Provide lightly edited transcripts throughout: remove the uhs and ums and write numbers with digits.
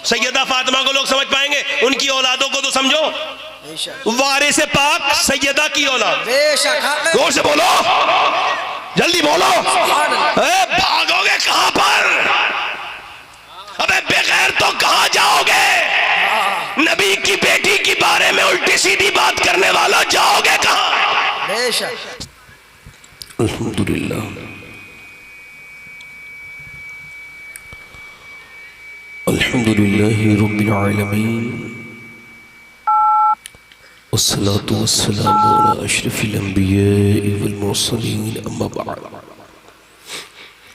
सैयदा फातिमा को लोग समझ पाएंगे, उनकी औलादों को तो समझो। वारिस पाक सैयदा की औलाद। जोर से बोलो, जल्दी बोलो। भागोगे कहां पर? अबे बगैर तो कहां जाओगे? नबी की बेटी के बारे में उल्टी सीधी बात करने वाला, जाओगे कहां? अल्हम्दुलिल्लाह, अल्हम्दुलिल्लाहि रब्बिल आलमीन, वस्सलातु वस्सलामु अला अशरफिल अंबिया'i वल मुरसलीन, अम्मा बअद।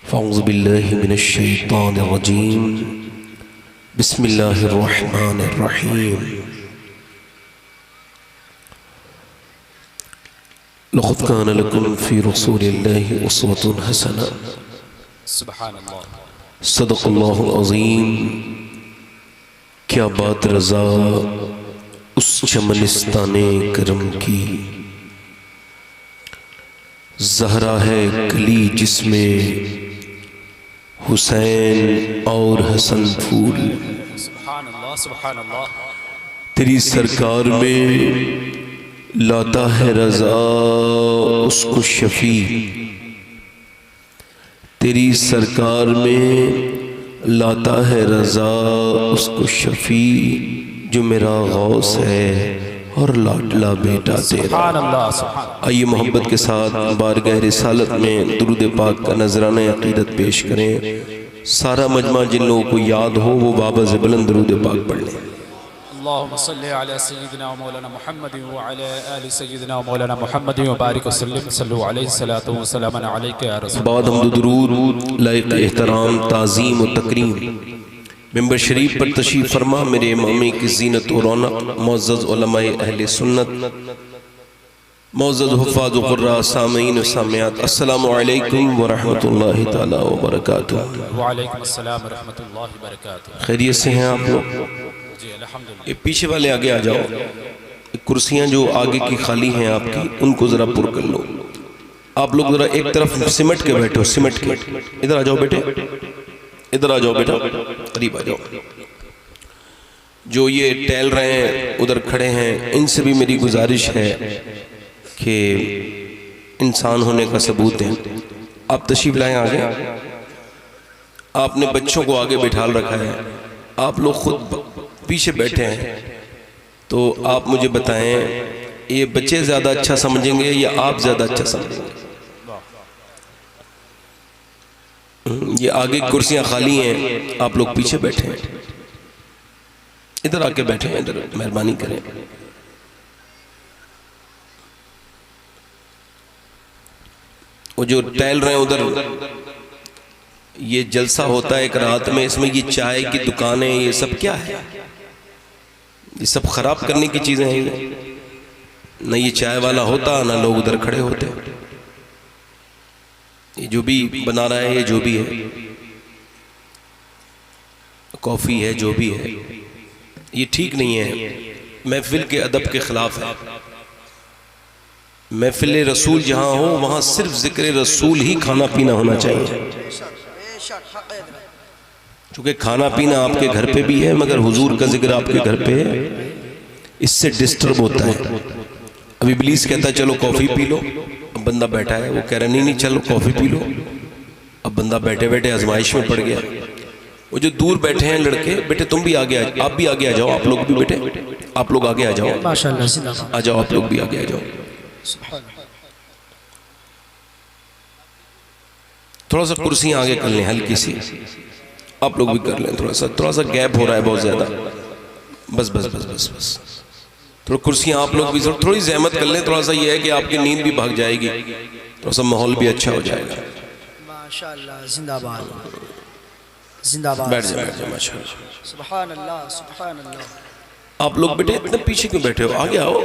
फ़अऊज़ु बिल्लाहि मिनश शैतानिर रजीम, बिस्मिल्लाहिर रहमानिर रहीम। लक़द कान लकुम फ़ी रसूलिल्लाहि उस्वतुन हसना, सुब्हानल्लाह, सदक़ल्लाहुल अज़ीम। क्या बात रज़ा उस चमनिस्ताने करम की, ज़हरा है कली जिसमें हुसैन और हसन फूल। सुब्हानल्लाह, सुब्हानल्लाह। तेरी सरकार में लाता है रज़ा उसको शफी, तेरी सरकार में लाता है रज़ा उसको शफी, जो मेरा गौस है और लाडला बेटा तेरा। आइए मोहब्बत के साथ बारगाह रिसालत में दुरूद पाक का नजराना अकीदत पेश करें। सारा मजमा जिन लोगों को याद हो वो बाबा से बुलंद दुरूद पाक पढ़ लें। अल्लाहुम्मा सल्ली अला सय्यिदिना व मौलाना मुहम्मद व अला आलि सय्यिदिना व मौलाना मुहम्मद व बारिक वसल्लम, सल्लु अलैहि सलातु व सलाम अलैका या रसूल। बाद हम्द दुरूद लायक एहतराम ताज़ीम व तकरीम मिंबर शरीफ पर तशरीफ़ फरमा मेरे इमामी की ज़ीनत और रौनक मुअज़्ज़ज़ उलमाए अहले सुन्नत, मुअज़्ज़ज़ हुफ़्फ़ाज़ व क़ुर्रा सामीईन व सामियात, अस्सलामु अलैकुम व रहमतुल्लाहि तआला व बरकातुहू। व अलैकुम अस्सलाम व रहमतुल्लाहि व बरकातुहू। खैरियत से हैं आप लोग? जी अल्हम्दुलिल्लाह। ये पीछे वाले आगे आ जाओ, कुर्सियाँ जो आगे की खाली हैं आपकी, उनको ज़रा पुर कर लो। आप लोग ज़रा एक तरफ सिमट के बैठो, सिमट के। इधर आ जाओ बेटे, इधर आ जाओ बेटा, करीब आ जाओ। जो ये टहल रहे हैं उधर खड़े हैं, इनसे भी मेरी गुजारिश है कि इंसान होने का सबूत है। आप तशरीफ लाएं आगे। आपने बच्चों को आगे बिठाल रखा है, आप लोग खुद पीछे बैठे हैं, तो आप मुझे बताएं ये बच्चे ज़्यादा अच्छा समझेंगे या आप ज़्यादा अच्छा समझेंगे? ये आगे कुर्सियां खाली हैं, आप लोग पीछे बैठे हैं, इधर आके बैठे हैं, इधर मेहरबानी करें। वो जो टहल रहे हैं उधर, ये जलसा होता है एक रात में, इसमें ये चाय की दुकानें, ये सब क्या है? ये सब खराब करने की चीजें हैं। न ये चाय वाला होता, ना लोग उधर खड़े होते। ये जो भी बना रहा है, ये जो भी है, कॉफ़ी है, जो भी है, ये ठीक नहीं है, महफिल के अदब के ख़िलाफ़ है। महफिल रसूल जहाँ हो वहाँ सिर्फ ज़िक्र रसूल ही खाना पीना होना चाहिए। क्योंकि खाना पीना आपके घर पे भी है, मगर हुजूर का जिक्र आपके घर पे है, इससे डिस्टर्ब होता है। अब इब्लीस कहता है चलो कॉफ़ी पी लो, अब बंदा बैठा है, वो कह रहा नहीं नहीं चलो कॉफ़ी पी लो। अब बंदा बैठे बैठे आजमाइश में पड़ गया। वो जो दूर बैठे हैं लड़के, बेटे तुम भी आगे आ, आप भी आगे आ जाओ, आप लोग भी बेटे, आप लोग आगे आ जाओ, माशाअल्लाह आ जाओ, आप लोग भी आगे आ जाओ। थोड़ा सा कुर्सियाँ आगे कर लें, हल्की सी, आप लोग भी कर लें। थोड़ा सा गैप हो रहा है बहुत ज़्यादा, बस बस बस बस बस थोड़ा कुर्सियाँ आप लोग भी थोड़ी जहमत कर लें। थोड़ा सा ये है कि आपकी नींद भी भाग जाएगी, थोड़ा सा माहौल भी अच्छा हो जाएगा। माशाअल्लाह, जिंदाबाद जिंदाबाद। बैठ जाए माशाअल्लाह, सुभान अल्लाह सुभान अल्लाह। आप लोग बेटे इतने पीछे क्यों बैठे हो? आगे आओ,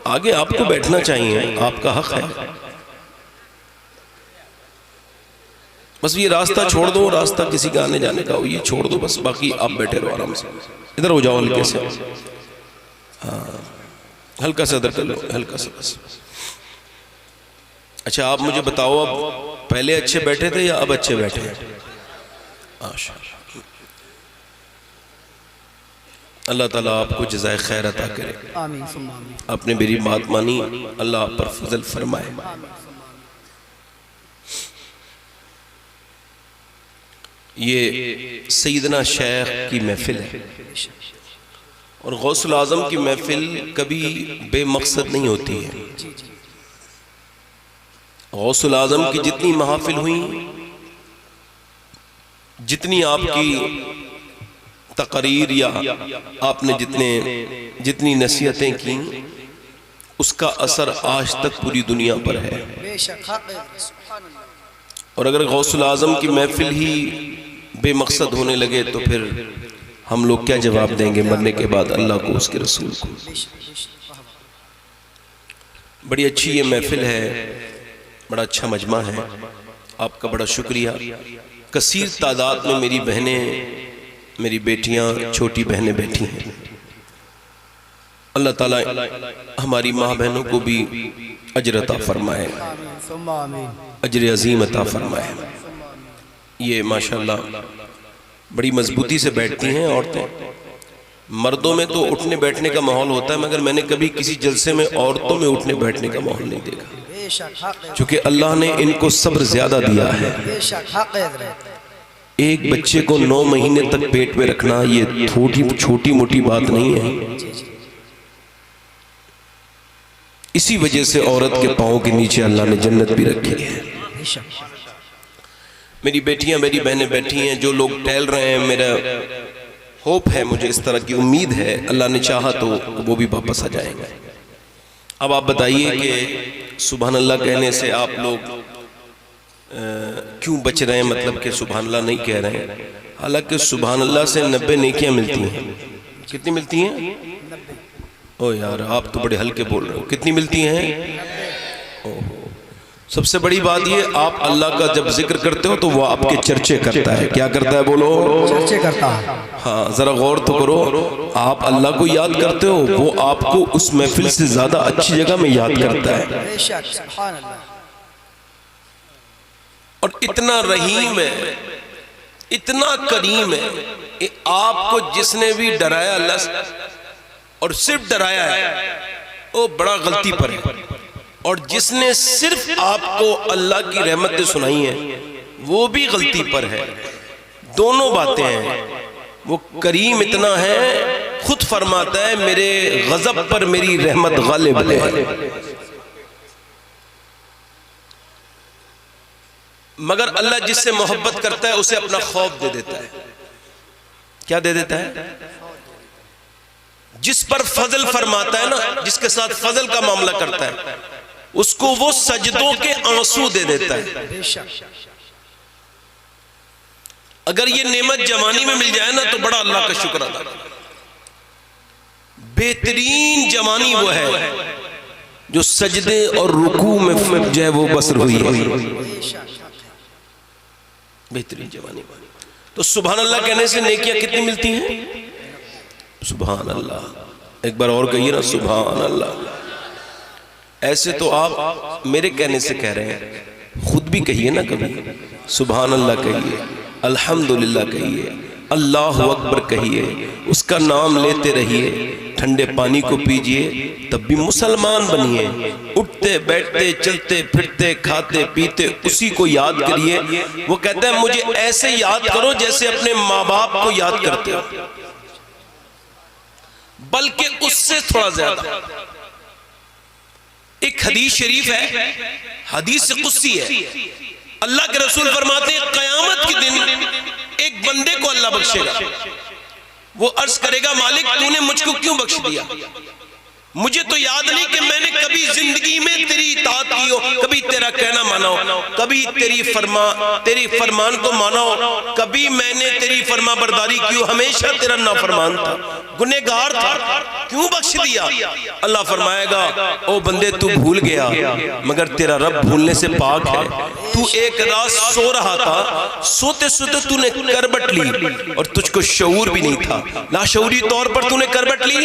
आगे आपको बैठना चाहिए, आपका हक है। बस ये रास्ता छोड़ दो, रास्ता किसी का आने जाने का हो, ये छोड़ दो बस, बाकी आप बैठे रहो आराम से। इधर हो जाओ हल्के से, हाँ हल्का सा इधर कर लो, हल्का सा बस। अच्छा आप मुझे बताओ, अब पहले अच्छे बैठे थे या अब अच्छे बैठे हैं? अल्लाह ताला आपको जज़ाए खैर अता करे। आमीन सुम्मा आमीन। आपने मेरी बात मानी, अल्लाह आप पर फजल फरमाए। ये सैयदना शेख की महफिल है और गौसुल आज़म की महफिल कभी बेमकसद नहीं होती है। गौसुल आज़म की जितनी महफिल हुई, जितनी आपकी तकरीर या आपने जितनी नसीहतें की, उसका असर आज तक पूरी दुनिया पर है। और अगर गौसुल आज़म की महफिल ही बेमकसद होने लगे तो फिर हम लोग क्या जवाब देंगे मरने के बाद अल्लाह को, उसके रसूल को। बड़ी अच्छी ये महफिल है, बड़ा अच्छा मजमा है, आपका बड़ा शुक्रिया। कसीर तादाद में मेरी बहनें, मेरी बेटियां, छोटी बहनें बैठी हैं। अल्लाह ताला हमारी माँ बहनों को भी अजर अता फरमाए, अजर अजीम अता फरमाए। ये माशाल्लाह बड़ी मजबूती से बैठती हैं औरतें। मर्दों में तो उठने बैठने का माहौल होता है, मगर मैंने कभी किसी जलसे में औरतों में उठने बैठने का माहौल नहीं देखा, क्योंकि अल्लाह ने इनको सब्र ज्यादा दिया है। एक बच्चे को 9 महीने तक पेट में रखना ये छोटी मोटी बात नहीं है। इसी वजह से औरत के पाँव के नीचे अल्लाह ने जन्नत भी रखी है। मेरी बेटियां, मेरी बहनें बैठी हैं। जो लोग टहल रहे हैं, मेरा होप है, मुझे इस तरह की उम्मीद है, अल्लाह ने चाहा तो वो भी वापस आ जाएंगे। अब आप बताइए कि सुभान अल्लाह कहने से आप लोग क्यों बच रहे हैं, मतलब कि सुभान अल्लाह नहीं कह रहे हैं। हालांकि सुभान अल्लाह से 90 नेकियां मिलती हैं। कितनी मिलती हैं? ओ यार, आप तो बड़े हल्के बोल रहे हो। कितनी मिलती हैं? ओहो, सबसे बड़ी बात ये, आप अल्लाह का जब जिक्र करते हो तो वो आपके चर्चे करता है। क्या करता है? बोलो। चर्चे करता है। हाँ, जरा गौर तो करो। आप अल्लाह को याद करते हो, वो आपको उस महफिल से ज्यादा अच्छी जगह में याद करता है। और इतना रहीम है, इतना करीम है, आपको जिसने भी डराया अल्लाह और सिर्फ डराया है, वो बड़ा गलती पर है। और जिसने सिर्फ आपको अल्लाह की रहमतें सुनाई हैं, वो भी गलती पर है। दोनों बातें हैं। वो करीम इतना है, खुद फरमाता है मेरे गजब पर मेरी रहमत गालिब है। मगर अल्लाह जिससे मोहब्बत करता है उसे अपना खौफ दे देता है। क्या दे देता है? जिस पर फजल फरमाता है ना, जिसके साथ फजल का मामला करता है, उसको वो सजदों के आंसू दे देता है। अगर ये नेमत जवानी में मिल जाए ना तो बड़ा अल्लाह का शुक्र अदा। बेहतरीन जवानी वो है जो सजदे और रुकू में जो है वो बसर हुई है। बेहतरीन जवानी। तो सुभान अल्लाह कहने से नेकियां कितनी मिलती हैं? सुभान अल्लाह। एक बार और कहिए ना, सुभान अल्लाह। ऐसे तो आप मेरे कहने से कह रहे हैं, खुद भी कहिए ना कभी। सुभान अल्लाह कहिए, अल्हम्दुलिल्लाह कहिए, अल्लाह अकबर कहिए, उसका नाम लेते रहिए, ठंडे पानी को पीजिए, तब भी मुसलमान बनिए। उठते बैठते चलते फिरते खाते पीते उसी को याद करिए। वो कहता है मुझे ऐसे याद करो जैसे अपने माँ बाप को याद करते हो, बल्कि उससे थोड़ा ज्यादा। एक हदीस शरीफ है, हदीस कुदसी है। अल्लाह के रसूल फरमाते हैं क़यामत के दिन एक बंदे को अल्लाह बख्शेगा। वो अर्ज करेगा मालिक तूने मुझको क्यों बख्श दिया? मुझे तो याद नहीं कि मैंने कभी जिंदगी में तेरी इताअत की हो, कभी तेरा कहना माना हो, कभी तेरी फरमान को माना हो, कभी मैंने तेरी फरमा बरदारी की हो, हमेशा तेरा नाफरमान था, गुनहगार था, क्यों बख्श दिया? अल्लाह फरमाएगा ओ बंदे तू भूल गया, मगर तेरा रब भूलने से पाक है। तू एक रात सो रहा था, सोते सोते तूने करबट ली और तुझको शऊर भी नहीं था। लाशऊरी तौर पर तूने करबट ली,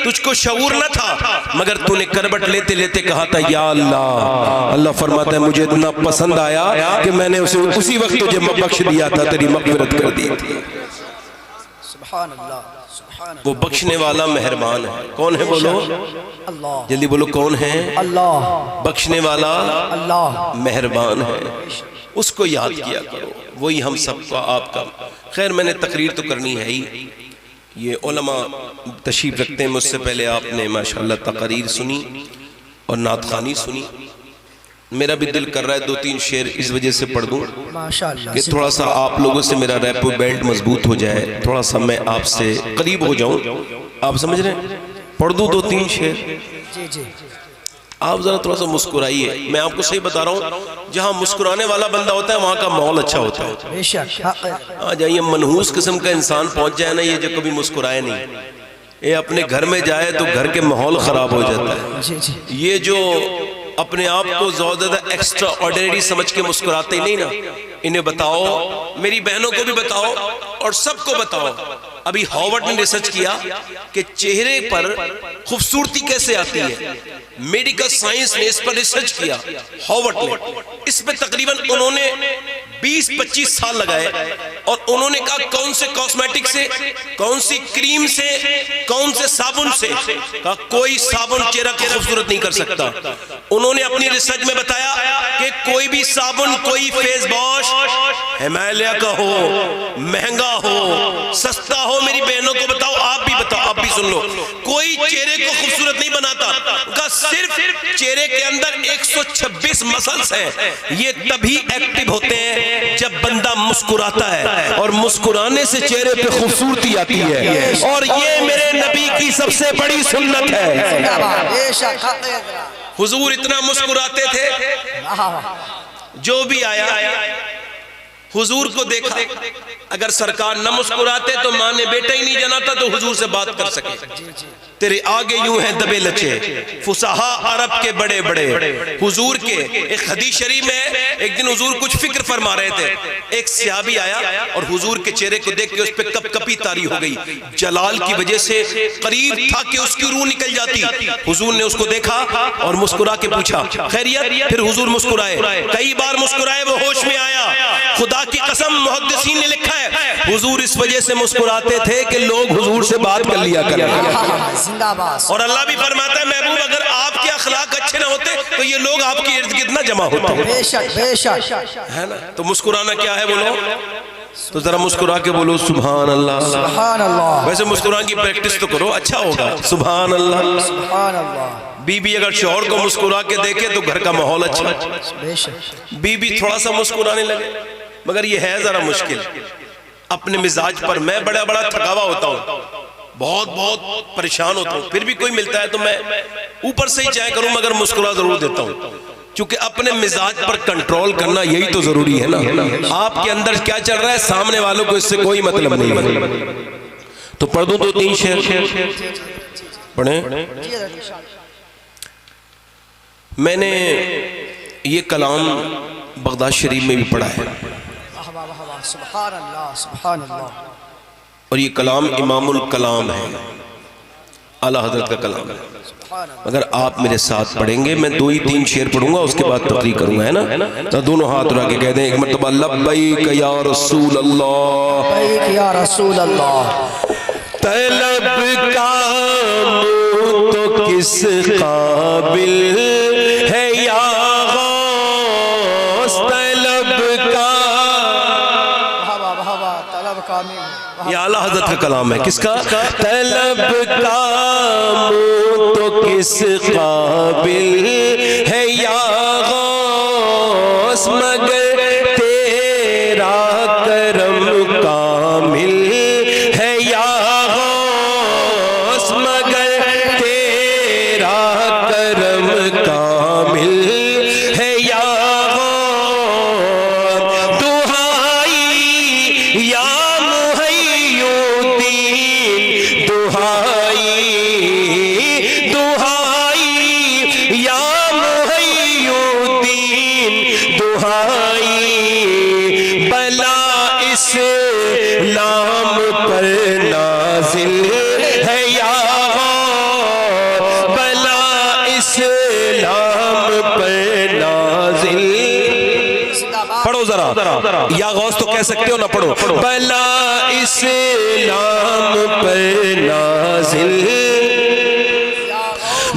तुझको शऊर न था, मगर तूने करबट लेते लेते कहा था या अल्लाह। अल्लाह फरमाता है मुझे इतना पसंद आया कि मैंने उसे उसी वक्त तुझे बख्श दिया था, तेरी मग़फ़िरत कर दी थी। सुभान अल्लाह, सुभान वो बख्शने वाला मेहरबान है। कौन है बोलो? अल्लाह, जल्दी बोलो, कौन है? अल्लाह, बख्शने वाला अल्लाह, मेहरबान है। उसको याद किया करो, वही हम सबका आपका। खैर मैंने तकरीर तो करनी है ही, ये उलमा तशरीफ रखते हैं। मुझसे पहले आपने माशाल्लाह तकरीर सुनी और नात खानी सुनी। मेरा भी दिल कर रहा है 2-3 शेर इस वजह से पढ़ दूं माशाअल्लाह, कि थोड़ा सा आप लोगों से मेरा रैपो बेल्ट मजबूत हो जाए, थोड़ा सा मैं आपसे करीब हो जाऊं। आप समझ रहे हैं? पढ़ दूं 2-3 शेर। जी जी, आप जरा थोड़ा सा मुस्कुराइए। मैं आपको सही बता रहा हूँ, जहाँ मुस्कुराने वाला बंदा होता है वहाँ का माहौल अच्छा होता है। बेशक हक है। आ जाइए, मनहूस किस्म का इंसान पहुंच जाए ना, ये जो कभी मुस्कुराए नहीं, ये अपने घर में जाए तो घर के माहौल खराब हो जाता है। जी जी, ये जो अपने आप को ज्यादा एक्स्ट्रा ऑर्डिनरी समझ के मुस्कुराते ही नहीं ना, इन्हें बताओ, मेरी बहनों को भी बताओ और सबको बताओ। अभी हॉवर्ड ने रिसर्च किया कि चेहरे पर खूबसूरती कैसे आती है। मेडिकल साइंस ने इस पर रिसर्च किया, हॉवर्ड ने। इस पर तकरीबन उन्होंने 20-25 साल लगाए और उन्होंने कहा कौन से कॉस्मेटिक से, कौन सी क्रीम से, कौन से साबुन से। कहा कोई साबुन चेहरा को खूबसूरत नहीं कर सकता। उन्होंने अपनी रिसर्च में बताया कि कोई भी साबुन, कोई फेस वॉश हिमालय का हो, महंगा हो, सस्ता हो, मेरी बहनों को बताओ, आप भी बताओ, आप भी सुन लो, कोई चेहरे को खूबसूरत नहीं बनाता। उनका सिर्फ चेहरे के अंदर 126 मसल्स हैं। ये तभी एक्टिव होते हैं जब बंदा मुस्कुराता है, और मुस्कुराने से चेहरे पे खूबसूरती आती है। और ये मेरे नबी की सबसे बड़ी सुन्नत है। जिंदाबाद, बेशक हक है। हुजूर इतना मुस्कुराते थे, जो भी आया हुजूर को देखा। अगर सरकार न मुस्कुराते तो माँ ने बेटा ही नहीं जाना था तो हुजूर से बात कर सके। तेरे आगे यूं हैं दबे लचे फुसहा अरब के बड़े बड़े। हुजूर के एक हदीस शरीफ में एक दिन हुजूर कुछ फिक्र फरमा रहे थे। एक सहाबी आया और हुजूर के चेहरे को देख के उस पे कपकपी तारी हो गई। जलाल की वजह से करीब था कि उसकी रूह निकल जाती। हुजूर ने उसको देखा और मुस्कुरा के पूछा खैरियत। फिर हुजूर मुस्कुराए, कई बार मुस्कुराए, वो होश में आया। खुदा की कसम, मुहद्दिसीन ने लिखा है हुजूर इस वजह से मुस्कुराते थे कि लोग हुजूर से बात कर लिया करें। जिंदाबाद। और अल्लाह भी फरमाता है महबूब, अगर आपके अखलाक अच्छे ना होते तो ये लोग आपके इर्द गिर्द ना जमा होते। बेशक बेशक है ना? तो मुस्कुराना क्या है बोलो? तो जरा मुस्कुरा के बोलो सुभान अल्लाह। सुभान अल्लाह, वैसे मुस्कुराने की प्रैक्टिस तो करो, अच्छा होगा। सुभान अल्लाह। सुभान अल्लाह, बीबी अगर शौहर को मुस्कुरा के देखे तो घर का माहौल अच्छा। बेशक बीबी थोड़ा सा मुस्कुराने लगे, मगर ये है जरा मुश्किल अपने मिजाज पर। मैं बड़ा बड़ा थकावा होता हूँ, बहुत बहुत परेशान होता हूँ, फिर भी कोई मिलता है तो मैं ऊपर से ही चाहे करूँ मगर मुस्कुरा जरूर देता हूँ, क्योंकि अपने मिजाज पर कंट्रोल करना यही तो जरूरी है ना। आपके अंदर क्या चल रहा है सामने वालों को इससे कोई मतलब नहीं है। तो पढ़ दूं 2-3 शेर पढ़े। मैंने ये कलाम बगदाद शरीफ में भी पढ़ा है सुभान अल्लाह, सुभान अल्लाह। और ये कलाम इमामुल कलाम है, आला हजरत का कलाम है। अगर आप मेरे साथ पढ़ेंगे, मैं 2-3 शेर पढ़ूंगा, उसके बाद तकरीर करूंगा, है ना? तो दोनों हाथ उठा के कह दें एक मरतबा लब्बैक या रसूल अल्लाह। लब्बैक या रसूल अल्लाह। तलब का तो किस काबिल है या गौस, तलब का। तलब कामिल, ये आला हज़रत का कलाम है। किसका? तलब का तो किस काबिल है या गौस, मगर तेरा करम कामिल है या गौस, मगर तेरा करम कामिल है या गौस। दुहाई या नाम पर नाजिल है या बला इस्लाम पर नाजिल। पढ़ो जरा जरा, या गौस तो कह सकते हो ना, पढ़ो। बला इस्लाम पर नाजिल,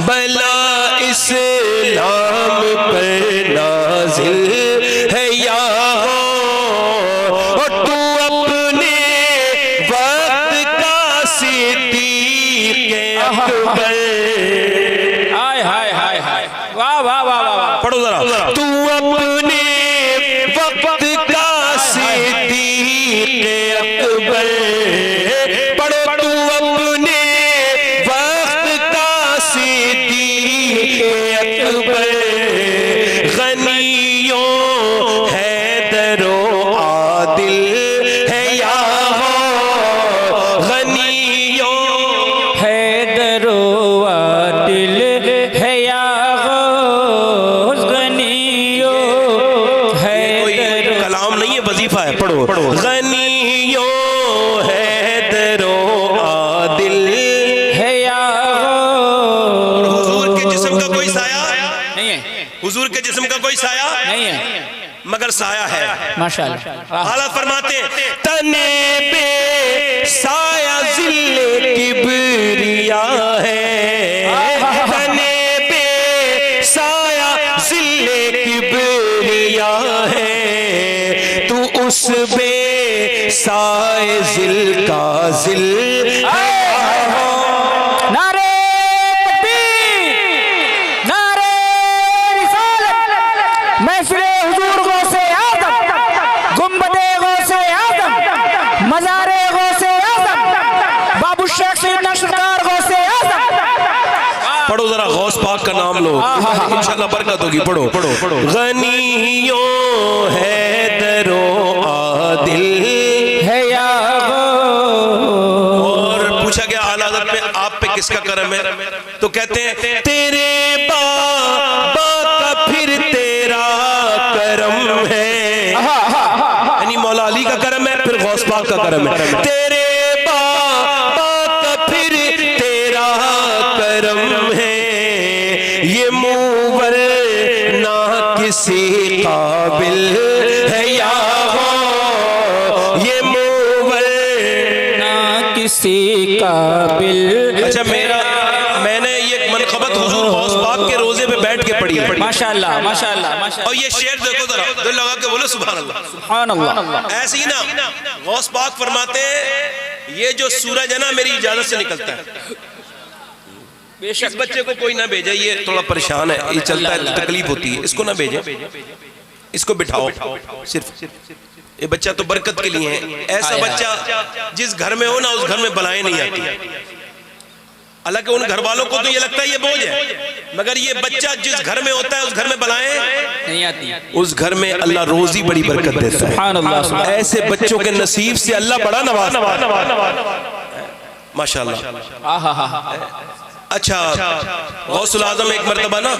बला इस्लाम पर नाजिल है या हो, और तू अपने वक्त का सिद्दीक़ अकबर। हाय हाय हाय हाय, वाह वाह वाह वाह, पढ़ो जरा। तू अपने वक्त का सिद्दीक़ अकबर, पढ़ो तू अपने वक्त का सिद्दीक़ अकबर। गनियों हैदरो आदिल है या हो, गनियों हैदरो आदिल है या गौस, गनियो हैदरो। कलाम नहीं है, वजीफा है, पढ़ो। गनियों हैदरो आदिल है या गौस। हुजूर के जिस्म का कोई साया नहीं है, हुजूर के जिस्म का कोई साया नहीं है, मगर साया है। माशाअल्लाह। आला फरमाते तने पे साया जिल्ले किबरिया है, तने पे साया जिल्ले किबरिया है, तू उस बे साए जिल का जिल है। नारे तकबीर, नारे रिसालत, महफिले हुजूर गौसे आज़म, गुंबदे गौसे आज़म, मज़ारे गौसे आज़म, बाबू शेख सैयदना सरकार गौसे आज़म। पढ़ो जरा, गौस पाक का नाम लो, इंशाल्लाह बरकत होगी। पढ़ो पढ़ो। गनियों हैदरो आदिल है या गौस। और पूछा गया आला हज़रत में आप पे किसका करम है, तो कहते हैं तेरे बाबा का फिर तेरा करम है, यानी मौला अली का करम है, फिर गौस पाक का करम है। तेरे बाबा का फिर तेरा करम है, ये मुवर ना किसी काबिल है या हो, ये मुवर ना किसी काबिल। अच्छा मैंने ये मनक़बत हुजूर गौस पाक के रोजे पे बैठ के पढ़ी है। माशाअल्लाह माशाअल्लाह माशाअल्लाह। और ये शेर देखो जरा, दिल लगा के बोलो सुभान अल्लाह। सुभान अल्लाह। ऐसे ही ना गौस पाक फरमाते हैं ये जो सूरज है ना मेरी इजाजत से निकलता है, इस बच्चे को कोई ना भेजे, ये थोड़ा परेशान है, ये चलता है, तकलीफ होती है, इसको ना भेजे, इसको बिठाओ सिर्फ, ये बच्चा तो बरकत के लिए है। ऐसा बच्चा जिस घर में हो ना उस घर में बलाएं नहीं आती। हालांकि उन घर वालों को तो ये लगता है ये बोझ है, मगर ये बच्चा जिस घर में होता है उस घर में बलाएं नहीं आती, उस घर में अल्लाह रोजी बड़ी बरकत देता है। सुभान अल्लाह। ऐसे बच्चों के नसीब से अल्लाह बड़ा नवाज़ माशाअल्लाह। अच्छा, गौसुल आज़म एक मर्तबा ना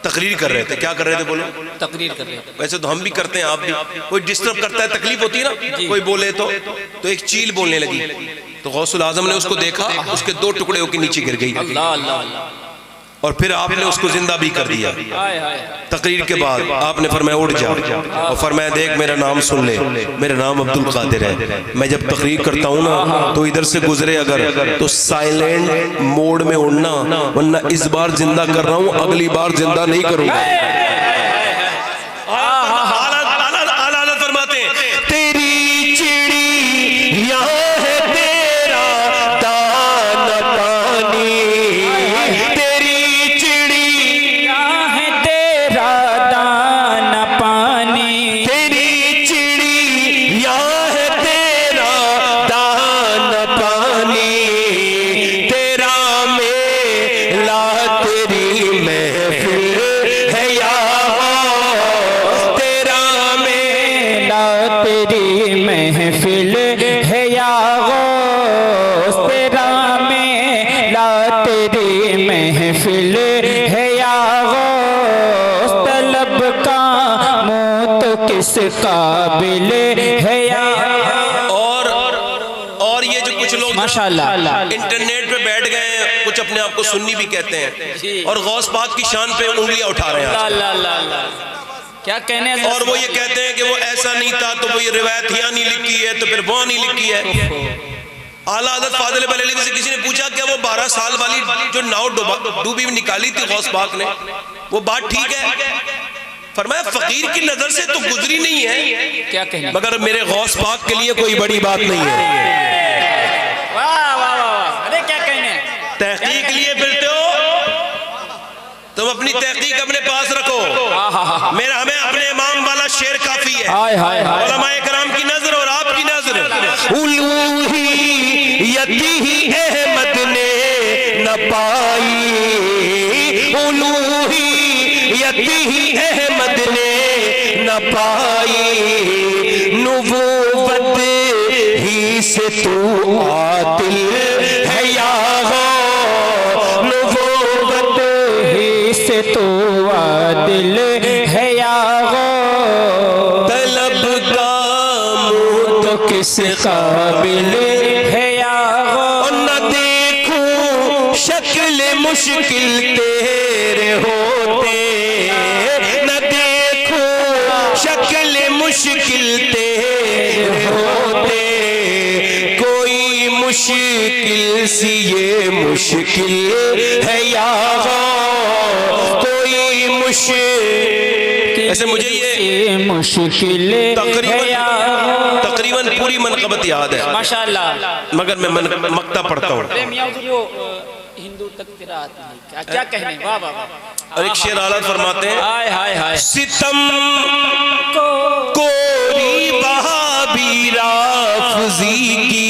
तकरीर कर रहे थे, क्या कर रहे थे बोलो? तकरीर कर रहे थे। वैसे तो हम भी करते हैं, आप भी, कोई डिस्टर्ब करता है, तकलीफ होती है ना, कोई बोले तो एक चील बोलने लगी, तो गौसुल आज़म ने उसको देखा, उसके 2 टुकड़े होकर नीचे गिर गई, अल्लाह अल्लाह। और फिर आपने उसको जिंदा भी कर दिया। तकरीर के बाद आपने फरमाया उठ जा, और फरमाया देख मेरा नाम सुन ले, मेरा नाम अब्दुल कादिर है, मैं जब तकरीर करता हूँ ना तो इधर से गुजरे अगर तो साइलेंट मोड में उड़ना, वरना इस बार जिंदा कर रहा हूँ, अगली बार जिंदा नहीं करूंगा। आला फरमाते हैं तेरी चिड़िया है तेरा दाना पानी, काबिल है या। और ये जो कुछ लोग माशाअल्लाह इंटरनेट पे बैठ गए हैं, कुछ अपने आप को सुन्नी भी कहते हैं और गौस पाक की शान पे उंगलियां उठा रहे हैं। क्या कहने हैं? और वो ये कहते हैं कि वो ऐसा नहीं था, तो वो ये रिवायत यहाँ नहीं लिखी है तो फिर वहाँ नहीं लिखी है। आला हज़रत फाज़िल बरेलवी से किसी ने पूछा क्या वो 12 साल वाली जो नाव डूबी निकाली थी गौस पाक ने, वो बात ठीक है? फरमाया फकीर की नजर से तो गुजरी नहीं है, क्या कहने? मगर मेरे गौस पाक के लिए कोई बड़ी बात नहीं है। वाह वाह वाह, अरे क्या कहने हैं? तहकीक लिए फिरते हो, तुम अपनी तहकीक अपने पास रखो। मेरा हमें अपने इमाम वाला शेर काफी है। हाय हाय हाय, उलमाए कराम की नजर और आपकी नजर, उलूहियती अहमद ने न पाई, उलूहियती अहमद ने न पाई, नुबुव्वत ही से तू आदिल है या गो, नुबुव्वत ही से तो आदिल है या गो, तलब का मुँह तो किस काबिल है या गो, न देखूं शक्ल मुश्किल तेरे होते, न देखूं शक्ल मुश्किल तेरे होते, कोई मुश्किल सी ये मुश्किल है या कोई मुश्किल। ऐसे मुझे ये मुश्किल तकरीबन पूरी मनक़बत याद है माशाअल्लाह, मगर मैं मक्ता पढ़ता हूँ। हिंदू तक तेरा क्या कहने? वाह वाह वाह। और एक शेर आला फरमाते हैं, हाय हाय हाय, सितम कोरी वहाबी राफ़ज़ी की,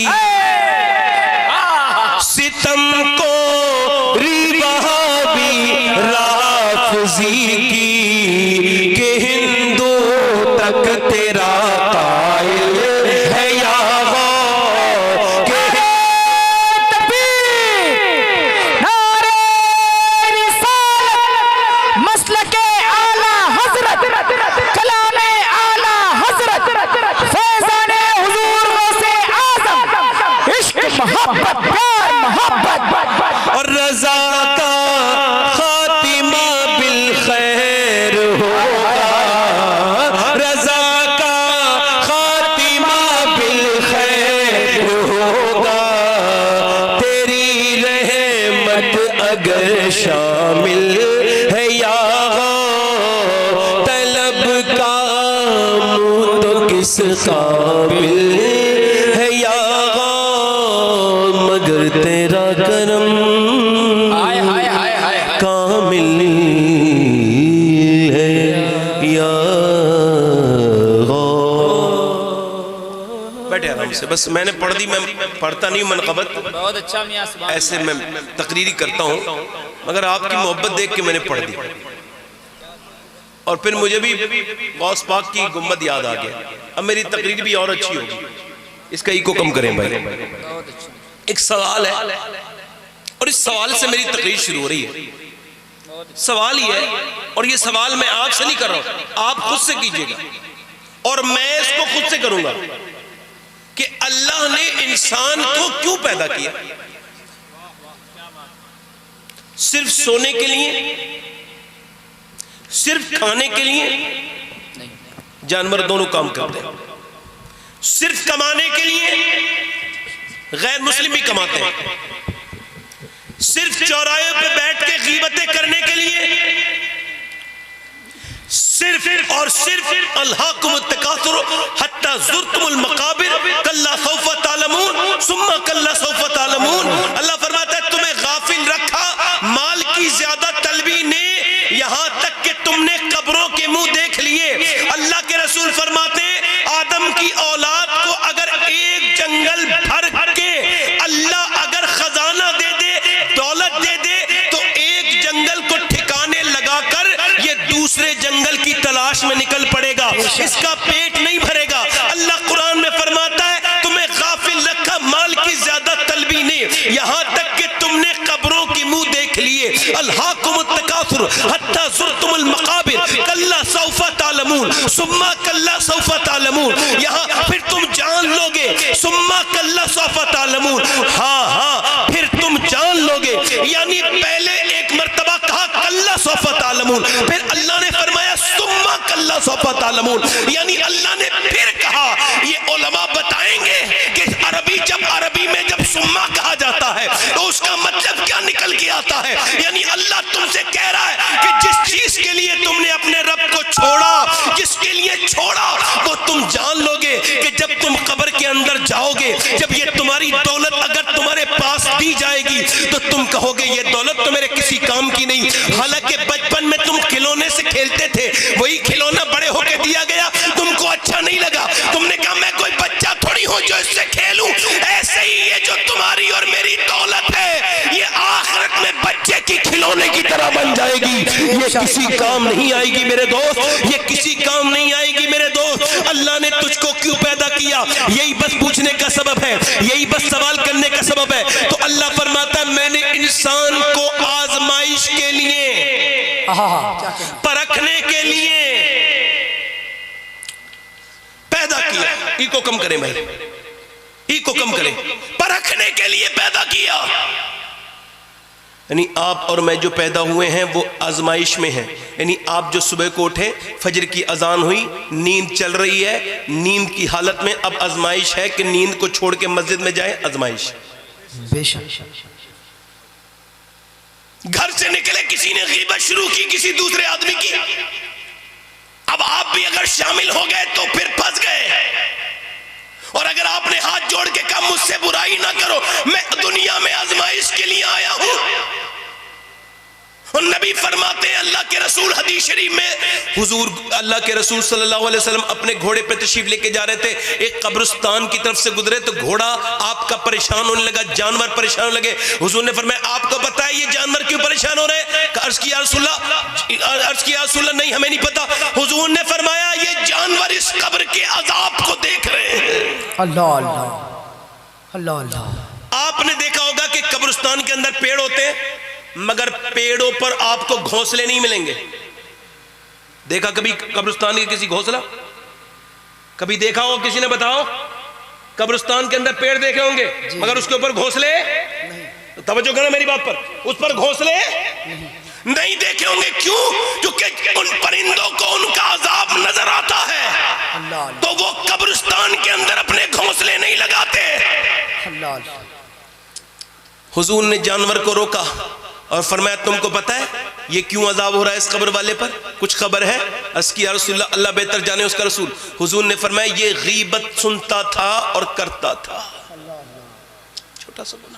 सितम कोरी वहाबी राफ़ज़ी की, कि हिंदू तक तेरा कायल है या गो, कि मसलके आला हजरत, कलामे आला हजरत, फैज़ाने हुजूर से आज़म, इश्क मोहब्बत प्यार मोहब्बत, और रज़ा का खातिमा बिल खैर होगा, रज़ा का खातिमा बिल खैर होगा, तेरी रहमत अगर शामिल है या तलब का मुँह तो किस काबिल है या मगर तेरा करम हाय हाय हाय हाय, कामिल है या बैठे आराम से। बस मैंने पढ़ दी, मैं पढ़ता नहीं मनक़बत, बहुत अच्छा मियां, सुभान ऐसे मैं तकरीरी करता हूँ, मगर आपकी मोहब्बत देख के मैंने पढ़ दी। और फिर मुझे भी गौस पाक की गुम्बद याद आ गया। अब मेरी तकरीर भी और अच्छी होगी, इसका इको कम करें भाई। एक सवाल है और इस सवाल से मेरी तकरीर शुरू हो रही है। सवाल ये है, और ये सवाल मैं आपसे नहीं कर रहा हूं, आप खुद से कीजिएगा और मैं इसको खुद से करूंगा कि अल्लाह ने इंसान को क्यों पैदा किया? सिर्फ सोने के लिए, सिर्फ खाने के लिए? जानवर दोनों काम करते हैं। सिर्फ कमाने के लिए? गैर मुस्लिम भी कमाते हैं। सिर्फ चौराहे पे बैठ के गीबतें करने के लिए? सिर्फ और सिर्फ अल्हाकुमुत तकासुर हत्ता ज़ुरतुमुल मकाबिर कल्ला सौफा तालमून सुम्मा कल्ला सौफा तालमून। अल्लाह फरमाता है तुम्हें गाफिल रखा माल की ज्यादा तलबी ने, यहां तक कि तुमने कब्रों के मुंह देख लिए। अल्लाह के रसूल फरमाते आदम की औलाद को अगर एक जंगल भर के अल्लाह अगर खजाना दे दे, दौलत दे दे, तो एक जंगल को ठिकाने लगाकर ये दूसरे जंगल की तलाश में निकल पड़ेगा, इसका पेट नहीं भरेगा। अल्लाह कुरान में फरमाता है तुम्हें गाफिल रखा माल की ज्यादा तलबी ने, यहां तक कि तुमने कब्रों की मुंह देख लिए। अल्हाकुमुत तकासुर हत्ता ज़ुरतुमुल मकाबिर कल्ला सौफा तालमून सुम्मा कल्ला सौफा तालमून। यहां फिर तुम जान लोगे, सुम्मा कल्ला सौफा तालमून, हाँ हाँ फिर तुम जान लोगे। यानी पहले एक मर्तबा कहा कल्ला सौफा तालमून, फिर अल्लाह ने फरमाया सुम्मा कल्ला सौफा तालमून। यानी अल्लाह ने फिर कहा, ये उलमा बताएंगे कि अरबी में जब सुम्मा कहा जाता है तो उसका मतलब क्या निकल के आता है। यानी अल्लाह तुमसे कह रहा है कि जिस चीज के लिए तुमने अपने रब को छोड़ा, जिसके लिए छोड़ा, वो तुम जान लोगे कि जब तुम कब्र के अंदर जाओगे, जब ये तुम्हारी दौलत अगर तुम्हारे पास दी जाएगी तो तुम कहोगे ये दौलत तो मेरे किसी काम की नहीं। हालांकि बचपन में तुम खिलौने से खेलते थे, वही खिलौना बड़े होकर दिया गया, तुमको अच्छा नहीं लगा, तुमने कहा मैं कोई बच्चा थोड़ी हूं जो इससे खेलूं। ऐसे ही ये जो तुम्हारी और मेरी दौलत है, ये आखिरत में बच्चे की खिलौने की तरह बन जाएगी। ये किसी काम नहीं आएगी मेरे दोस्त, ये किसी काम नहीं आएगी मेरे दोस्त। अल्लाह ने तुझको क्यों पैदा किया, यही बस पूछने का सबब है, यही बस सवाल करने का सबब है। तो अल्लाह फरमाता है मैंने इंसान को आजमाइश के लिए, परखने के लिए पैदा किया। ई को कम करें भाई, ई को कम करें, परखने के लिए पैदा किया। यानी आप और मैं जो पैदा हुए हैं वो आजमाइश में हैं। यानी आप जो सुबह को उठे, फजर की अजान हुई, नींद चल रही है, नींद की हालत में अब आजमाइश है कि नींद को छोड़ के मस्जिद में जाए, आजमाइश। घर से निकले, किसी ने गीबत शुरू की किसी दूसरे आदमी की, अब आप भी अगर शामिल हो गए तो फिर फंस गए। और अगर आपने हाथ जोड़ के कहा मुझसे बुराई ना करो, मैं दुनिया में आजमाइश के लिए आया हूं। और नबी फरमाते हैं, अल्लाह के रसूल हदीस शरीफ में, हुजूर अल्लाह के रसूल सल्लल्लाहु अलैहि वसल्लम अपने घोड़े पे तशरीफ लेके जा रहे थे, एक कब्रिस्तान की तरफ से गुजरे तो घोड़ा आपका परेशान होने लगा, जानवर परेशान होने लगे। हुजूर ने फरमाया आपको पता है ये जानवर क्यों परेशान हो रहे हैं? अर्ज किया या रसूलल्लाह, नहीं हमें नहीं पता। हुजूर ने फरमाया ये जानवर इस कब्र के अजाब को देख रहे हैं। अल्लाह अल्लाह अल्लाह अल्लाह। आपने देखा होगा कि कब्रिस्तान के अंदर पेड़ होते हैं, मगर पेड़ों पर आपको घोंसले नहीं मिलेंगे। देखा कभी कब्रिस्तान के किसी घोंसला? कभी देखा हो किसी ने? बताओ। कब्रिस्तान के अंदर पेड़ देखे होंगे मगर उसके ऊपर घोंसले नहीं। तवज्जो करना मेरी बात पर, उस पर घोंसले नहीं देखे होंगे। क्यों? क्योंकि उन परिंदों को उनका अजाब नजर आता है, तो वो कब्रिस्तान के अंदर अपने घोंसले नहीं लगाते। हुजूर ने जानवर को रोका और फरमाया तुमको पता है ये क्यों अजाब हो रहा है इस कब्र वाले पर? कुछ खबर है? अर्ज़ किया या रसूलल्लाह, अल्लाह बेहतर जाने उसका रसूल। हुजूर ने फरमाया ये गीबत सुनता था और करता था। छोटा सा बोला।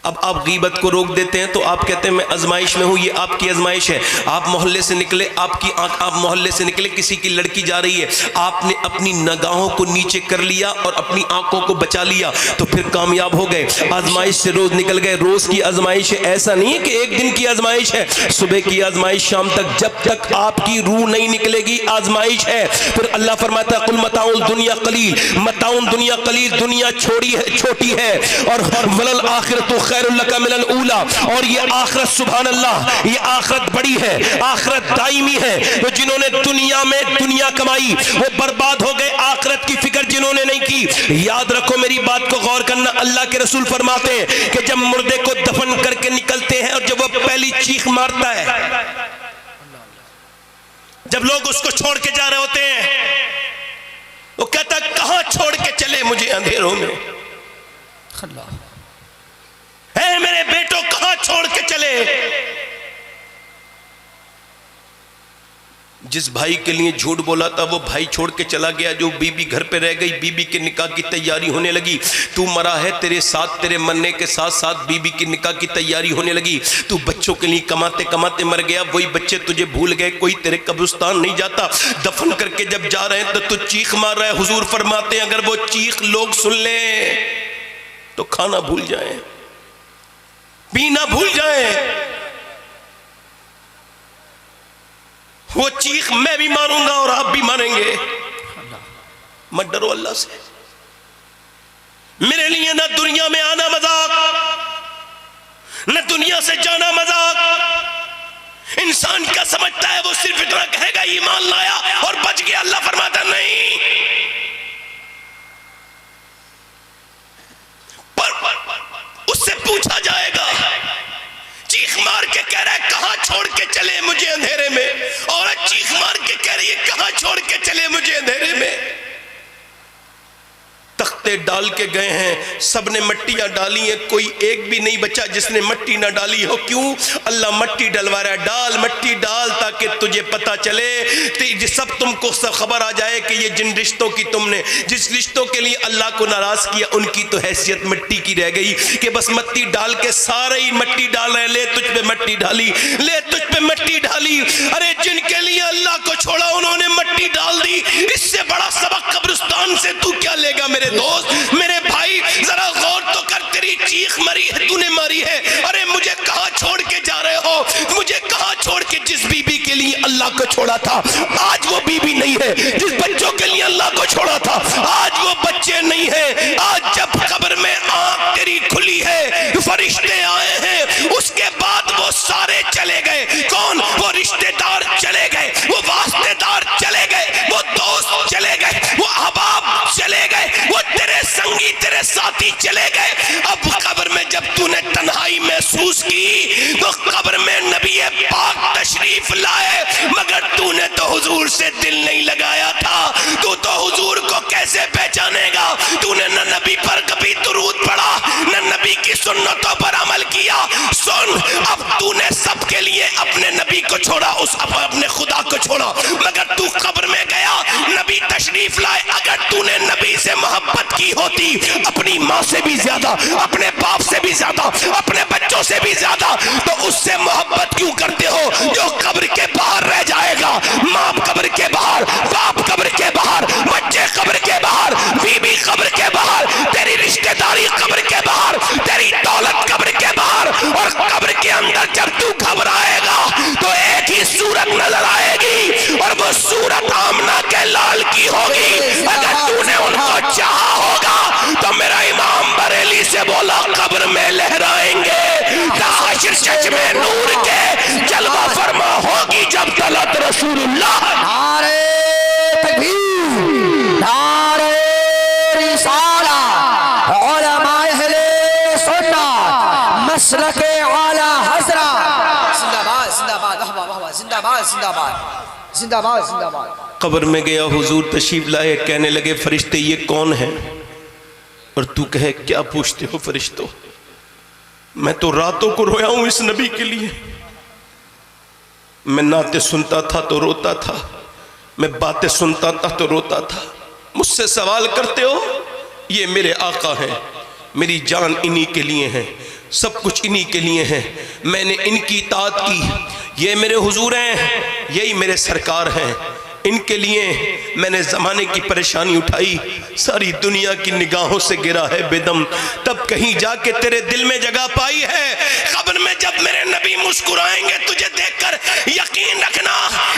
अब आप गीबत को रोक देते हैं तो आप कहते हैं मैं आजमाइश में हूं, ये आपकी आजमाइश है। आप मोहल्ले से निकले, आप मोहल्ले से निकले, किसी की लड़की जा रही है, आपने अपनी निगाहों को नीचे कर लिया और अपनी आंखों को बचा लिया तो फिर कामयाब हो गए। आजमाइश से रोज निकल गए, रोज की आजमाइश है, ऐसा नहीं है कि एक दिन की आजमाइश है। सुबह की आजमाइश शाम तक, जब तक आपकी रूह नहीं निकलेगी आजमाइश है। फिर अल्लाह फरमाता है कुल मताउल दुनिया कलील, मताउन दुनिया कलील, दुनिया छोटी है और वलल आखिरतु खैरुल लका मिनल ऊला, और ये आखिरत सुभान अल्लाह, ये आखिरत बड़ी है, आखिरत दायमी है। तो जिन्होंने दुनिया में दुनिया कमाई वो बर्बाद हो गए, आखिरत की फिक्र जिन्होंने नहीं की। याद रखो मेरी बात को गौर करना, अल्लाह के रसूल फरमाते हैं कि जब मुर्दे को दफन करके निकलते हैं और जब वो पहली चीख मारता है, जब लोग उसको छोड़ के जा रहे होते हैं, वो कहता कहां छोड़ के चले मुझे अंधेरों में, है मेरे बेटों कहां छोड़ के चले। जिस भाई के लिए झूठ बोला था वो भाई छोड़ के चला गया, जो बीबी घर पे रह गई, बीबी के निकाह की तैयारी होने लगी। तू मरा है, तेरे साथ तेरे मरने के साथ साथ बीबी की निकाह की तैयारी होने लगी। तू बच्चों के लिए कमाते कमाते मर गया, वही बच्चे तुझे भूल गए, कोई तेरे कब्रिस्तान नहीं जाता। दफन करके जब जा रहे हैं तो तू चीख मार रहा है। हुजूर फरमाते हैं अगर वो चीख लोग सुन ले तो खाना भूल जाए, पीना भूल जाए। वो चीख मैं भी मारूंगा और आप भी मारेंगे। मत डरो अल्लाह से। मेरे लिए ना दुनिया में आना मजाक, न दुनिया से जाना मजाक। इंसान क्या समझता है? वो सिर्फ इतना कहेगा ईमान लाया और बच गया। अल्लाह फरमाता नहीं, पर उससे पूछा जाएगा, चीख मार के कह रहा है कहां छोड़ के चले मुझे अंधेरे में, औरत चीख मार के कह रही है कहां छोड़ के चले मुझे अंधेरे में। तख्ते डाल के गए हैं, सबने मट्टियां डाली हैं, कोई एक भी नहीं बचा जिसने मट्टी ना डाली हो। क्यों? अल्लाह मट्टी डलवा रहा है, डाल मट्टी डाल, ताकि तुझे पता चले, सब तुमको सब खबर आ जाए कि ये जिन रिश्तों की तुमने, जिस रिश्तों के लिए अल्लाह को नाराज किया, उनकी तो हैसियत मिट्टी की रह गई कि बस मट्टी डाल के सारे ही मट्टी डाल रहे, ले तुझ पे मट्टी डाली, ले तुझ पे मट्टी डाली। अरे जिनके लिए अल्लाह को छोड़ा उन्होंने मट्टी डाल दी। इससे बड़ा सबक कब्रिस्तान से तू क्या लेगा मेरे दोस्त, मेरे भाई? जरा गौर तो कर, तेरी चीख मरी है, तूने मारी है। अरे मुझे कहां छोड़ के जा रहे हो, मुझे कहां छोड़ के, जिस बीबी के लिए अल्लाह को छोड़ा था आज वो बीबी नहीं है, जिस बच्चों के लिए अल्लाह को छोड़ा था आज वो बच्चे नहीं है। आज जब कब्र में आंख तेरी खुली है, फरिश्ते आए हैं, उसके बाद वो सारे चले गए। कौन? वो रिश्तेदार चले गए, वो वास्तेदार चले गए, वो दोस्त चले गए, वो अहबाब चले गए, वो तेरे संगी तेरे साथी चले गए। अब कब्र में जब तूने तन्हाई महसूस की तो कब्र में नबी पाक तशरीफ लाए, मगर तूने तो हुजूर से दिल नहीं लगाया था। तू तो हुजूर को कैसे पहचानेगा? तूने न नबी पर कभी दुरूद पढ़ा, न नबी की सुन्नतों पर अमल किया। सुन, अब तूने सबके लिए अपने नबी को छोड़ा, अपने खुदा को छोड़ा, मगर तू कब्र में गया, नबी तशरीफ लाए। अगर तूने नबी से मोहब्बत की होती, अपनी माँ से भी ज्यादा, अपने बाप से भी ज्यादा, अपने बच्चों से भी ज्यादा, तो उससे मोहब्बत क्यों करते हो जो कब्र के बाहर रह जाएगा? माँ कब्र के बाहर, बाप कब्र के बाहर, बच्चे कब्र के बाहर, बीबी कब्र के बाहर, तेरी रिश्तेदारी कब्र के बाहर, तेरी दौलत कब्र के बाहर, और कब्र के अंदर जब तू घबराएगा तो एक ही सूरत नजर आएगी, और वो सूरत आमना के लाल की होगी। अगर तूने उनको चाहा होगा तो मेरा इमाम बरेली से बोला कब्र में लहराएंगे, हश्र सच में नूर के जलवा फरमा होगी जब तलत रसूलुल्लाह। नारे तकबीर, नारे रिसाला, उलमाए अहले सुन्नत, मसलके आला हज़रत। जिंदाबाद जिंदाबाद, वाह वाह वाह, जिंदाबाद जिंदाबाद जिंदाबाद जिंदाबाद। कब्र में गया, हुजूर तशरीफ लाए, कहने लगे फरिश्ते ये कौन है? और तू कहे क्या पूछते हो फरिश्तों, मैं तो रातों को रोया हूं इस नबी के लिए। मैं नाते सुनता था तो रोता था, मैं बातें सुनता था तो रोता था। मुझसे सवाल करते हो, ये मेरे आका हैं, मेरी जान इन्हीं के लिए है, सब कुछ इन्हीं के लिए है, मैंने इनकी इताअत की, ये मेरे हुजूर हैं, यही मेरे सरकार हैं, इनके लिए मैंने ज़माने की परेशानी उठाई, सारी दुनिया की निगाहों से गिरा है बेदम, तब कहीं जाके तेरे दिल में जगह पाई है। कब्र में जब मेरे नबी मुस्कुराएंगे तुझे देखकर, यकीन रखना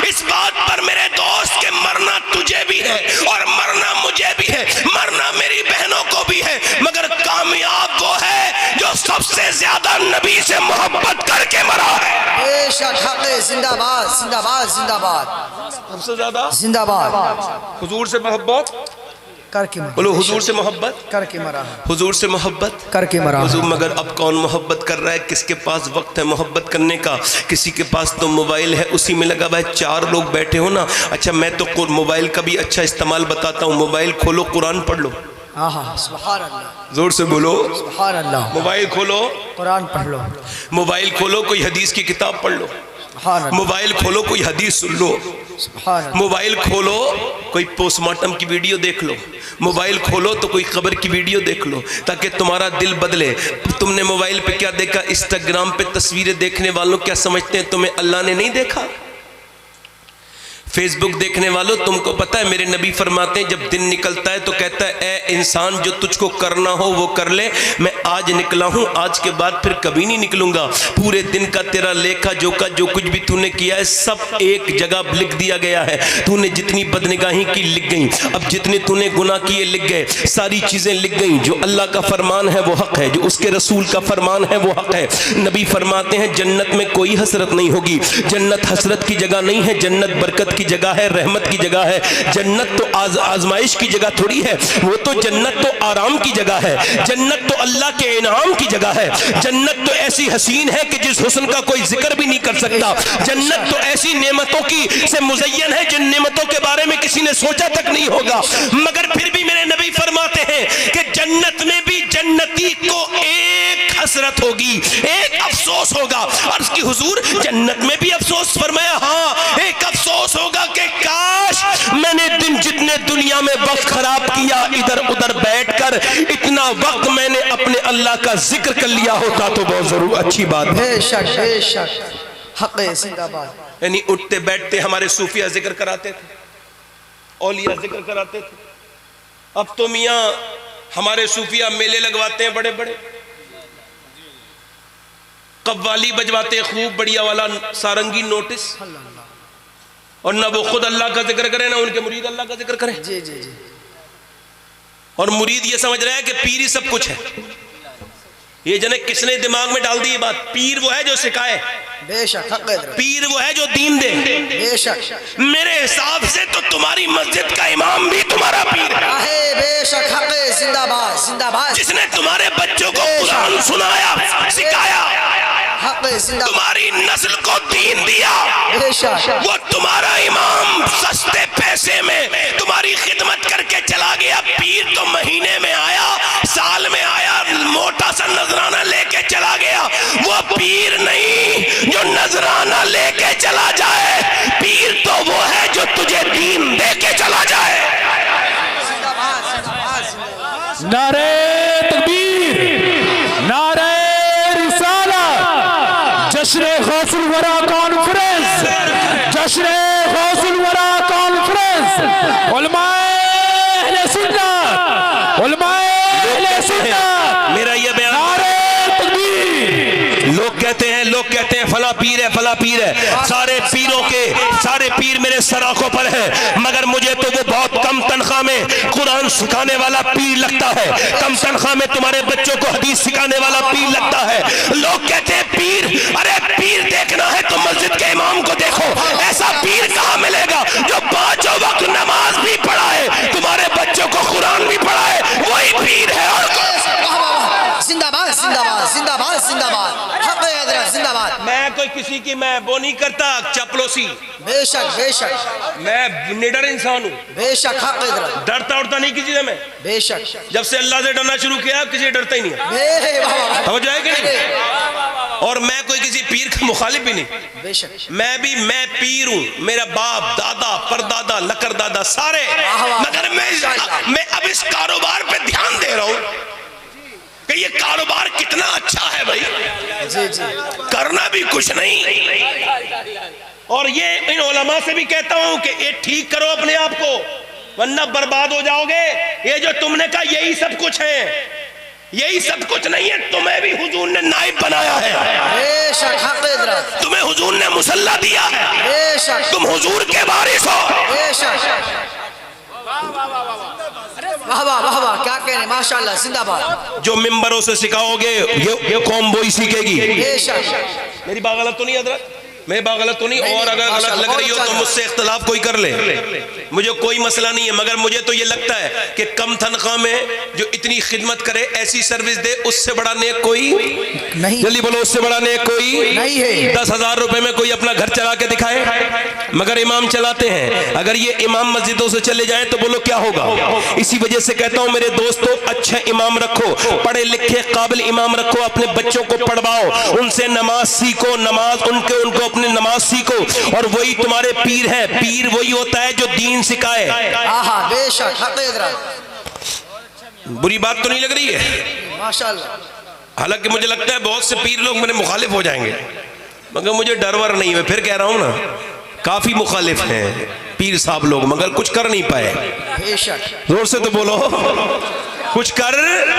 इस बात पर मेरे दोस्त के मरना तुझे भी है और मरना मुझे भी है, मरना मेरी बहनों को भी है, मगर कामयाब वो है जो सबसे ज्यादा नबी से मोहब्बत करके मरा है। जिंदाबाद जिंदाबाद जिंदाबाद, सबसे ज्यादा जिंदाबाद, हुजूर से मोहब्बत करके बोलो, हुजूर से मोहब्बत करके मरा, हुजूर से मोहब्बत करके मरा। हुजूर, मगर अब कौन मोहब्बत कर रहा है? किसके पास वक्त है मोहब्बत करने का? किसी के पास तो मोबाइल है, उसी में लगा हुआ है। 4 लोग बैठे हो ना, अच्छा मैं तो मोबाइल का भी अच्छा इस्तेमाल बताता हूँ। मोबाइल खोलो, कुरान पढ़ लो, सुभान अल्लाह, जोर से बोलो सुभान अल्लाह। मोबाइल खोलो, कुरान पढ़ लो, मोबाइल खोलो, कोई हदीस की किताब पढ़ लो, मोबाइल खोलो, कोई हदीस सुन लो, मोबाइल खोलो, कोई पोस्टमार्टम की वीडियो देख लो, मोबाइल खोलो तो कोई खबर की वीडियो देख लो, ताकि तुम्हारा दिल बदले। तुमने मोबाइल पे क्या देखा? इंस्टाग्राम पे तस्वीरें देखने वालों क्या समझते हैं तुम्हें अल्लाह ने नहीं देखा? फेसबुक देखने वालों, तुमको पता है मेरे नबी फरमाते हैं जब दिन निकलता है तो कहता है ए इंसान, जो तुझको करना हो वो कर ले, मैं आज निकला हूं, आज के बाद फिर कभी नहीं निकलूंगा। पूरे दिन का तेरा लेखा जोखा, जो कुछ भी तूने किया है सब एक जगह लिख दिया गया है। तूने जितनी बदनिगाही की लिख गई, अब जितने तूने गुनाह किए लिख गए, सारी चीजें लिख गई। जो अल्लाह का फरमान है वो हक है, जो उसके रसूल का फरमान है वो हक है। नबी फरमाते हैं जन्नत में कोई हसरत नहीं होगी, जन्नत हसरत की जगह नहीं है, जन्नत बरकत की जगह है, रहमत की जगह है। जन्नत तो आजमाइश की जगह थोड़ी है, वो तो जन्नत तो आराम की जगह है। जन्नत तो अल्लाह के इनाम की जगह है। जन्नत तो ऐसी हसीन है कि जिस हुस्न का कोई जिक्र भी नहीं कर सकता। जन्नत तो ऐसी नेमतों की से मुज़य्यन है जिन नेमतों के बारे में किसी ने सोचा तक नहीं होगा। मगर फिर भी मेरे नबी फरमाते हैं कि जन्नत में भी जन्नती को एक हसरत होगी, एक अफसोस होगा। और उसकी हुजूर जन्नत में भी अफसोस? फरमाया हाँ, एक अफसोस होगा कि काश मैंने जितने दुनिया में वक्त खराब किया इधर उधर बैठकर, इतना वक्त मैंने अपने अल्लाह का जिक्र कर लिया होता तो बहुत जरूर अच्छी बात है। बेशक बेशक, हक है जिंदाबाद। यानी उठते बैठते हमारे सूफिया जिक्र कराते थे, औलिया जिक्र कराते थे। अब तो मियाँ हमारे सूफिया मेले लगवाते हैं बड़े बड़े, कव्वाली बजवाते हैं खूब बढ़िया वाला सारंगी नोटिस, और ना वो खुद अल्लाह का जिक्र करे ना उनके मुरीद अल्लाह का जिक्र करे। जी जी जी। और मुरीद ये समझ रहा है कि पीर ही सब कुछ है। ये जने किसने दिमाग में डाल दी ये बात? पीर वो है जो सिखाए, बेशक हक है। पीर वो है जो दीन दे। बेशक मेरे हिसाब से तो तुम्हारी मस्जिद का इमाम भी तुम्हारा पीर है। बेशक हक है जिंदाबाद जिंदाबाद। जिसने तुम्हारे बच्चों को कुरान सुनाया, सिखाया, हक है जिंदाबाद। तुम्हारी नस्ल को दीन दिया, बेशक वो तुम्हारा इमाम सस्ते पैसे में तुम्हारी खिदमत करके चला गया। पीर तो महीने में आया, साल में आया, मोटा सा नजराना लेके चला गया। वो पीर नहीं जो नजराना लेके चला जाए, पीर तो वो है जो तुझे दीन दे के चला जाए। नारे तकबीर, नारे रिसालत, जश्न गौसुल वरा कॉन्फ्रेंस, जश्न गौसुल वरा कॉन्फ्रेंस, उलमाए अहले सुन्नत, उलमाए अहले सुन्नत। मेरा ये बयान, नारे तकबीर। लोग कहते हैं फला पीर है, फला पीर है। सारे पीरों के सारे पीर मेरे सराखों पर है, मगर मुझे तो वो बहुत कम तनख्वाह में कुरान सिखाने वाला पीर लगता है, कम तनख्वाह में तुम्हारे बच्चों को हदीस सिखाने वाला पीर लगता है। लोग कहते हैं पीर, अरे पीर देखना है तो मस्जिद के इमाम को देखो। ऐसा पीर कहाँ मिलेगा जो 5 वक्त नमाज भी पढ़ाए, तुम्हारे बच्चों को कुरान भी पढ़ाए, वही पीर है। और जिंदाबाद जिंदाबाद जिंदाबाद जिंदाबाद, हक है हजरत जिंदाबाद। मैं कोई किसी की मैं वो नहीं करता चपलोसी, बेशक बेशक, मैं निडर इंसान हूँ, बेशक हक है हजरत। डरता उड़ता नहीं किसी से मैं। बेशक जब से अल्लाह से डरना शुरू किया किसी से डरता ही नहीं है। समझ आए कि नहीं? और मैं कोई किसी पीर का मुखालिफ भी नहीं। बेशक मैं पीर हूँ, मेरा बाप दादा परदादा लकर दादा सारे, मगर मैं अब इस कारोबार पे ध्यान दे रहा हूँ कि ये कारोबार कितना अच्छा है भाई, जी जी, करना भी कुछ नहीं। और ये इन उलमा से भी कहता हूं कि ये ठीक करो अपने आप को, वरना बर्बाद हो जाओगे। ये जो तुमने कहा यही सब कुछ है, यही सब कुछ नहीं है। तुम्हें भी हुजूर ने नाइब बनाया है, बेशक हक है हजरत। तुम्हें हुजूर ने मुसल्ला दिया है, बेशक तुम हुजूर के वारिस हो। बेशक, वाह वाह वाह वाह, क्या कहने, माशाल्लाह जिंदाबाद। जो मिंबरों से सिखाओगे ये कौम वो ही सीखेगी। बेशक मेरी बात गलत तो नहीं हजरत? मेरी बात गलत तो नहीं? और अगर गलत लग रही हो तो मुझसे इख्तिलाफ कोई कर ले, मुझे कोई मसला नहीं है। मगर मुझे तो ये लगता है कि कम तनख्वाह में जो इतनी खिदमत करे, ऐसी सर्विस दे, उससे बड़ा नेक कोई नहीं। जल्दी बोलो, उससे बड़ा नेक कोई नहीं है। 10,000 रुपए में कोई अपना घर चला के दिखाए, मगर इमाम चलाते हैं। अगर ये इमाम मस्जिदों से चले जाए तो बोलो क्या होगा? इसी वजह से कहता हूँ मेरे दोस्तों, अच्छे इमाम रखो, पढ़े लिखे काबिल इमाम रखो, अपने बच्चों को पढ़वाओ, उनसे नमाज सीखो, नमाज उनको अपने नमाज सीखो, और वही तुम्हारे पीर है। पीर वही होता है जो दीन सिखाए। बेशक हक है हजरत। बुरी बात तो नहीं लग रही है? माशाल्लाह। हालांकि मुझे लगता है बहुत से पीर लोग मेरे मुखालिफ हो जाएंगे, मगर मुझे डर वर नहीं है। फिर कह रहा हूं ना, काफी मुखालिफ हैं पीर साहब लोग, मगर कुछ कर नहीं पाए। बेशक जोर से तो बोलो। कुछ कर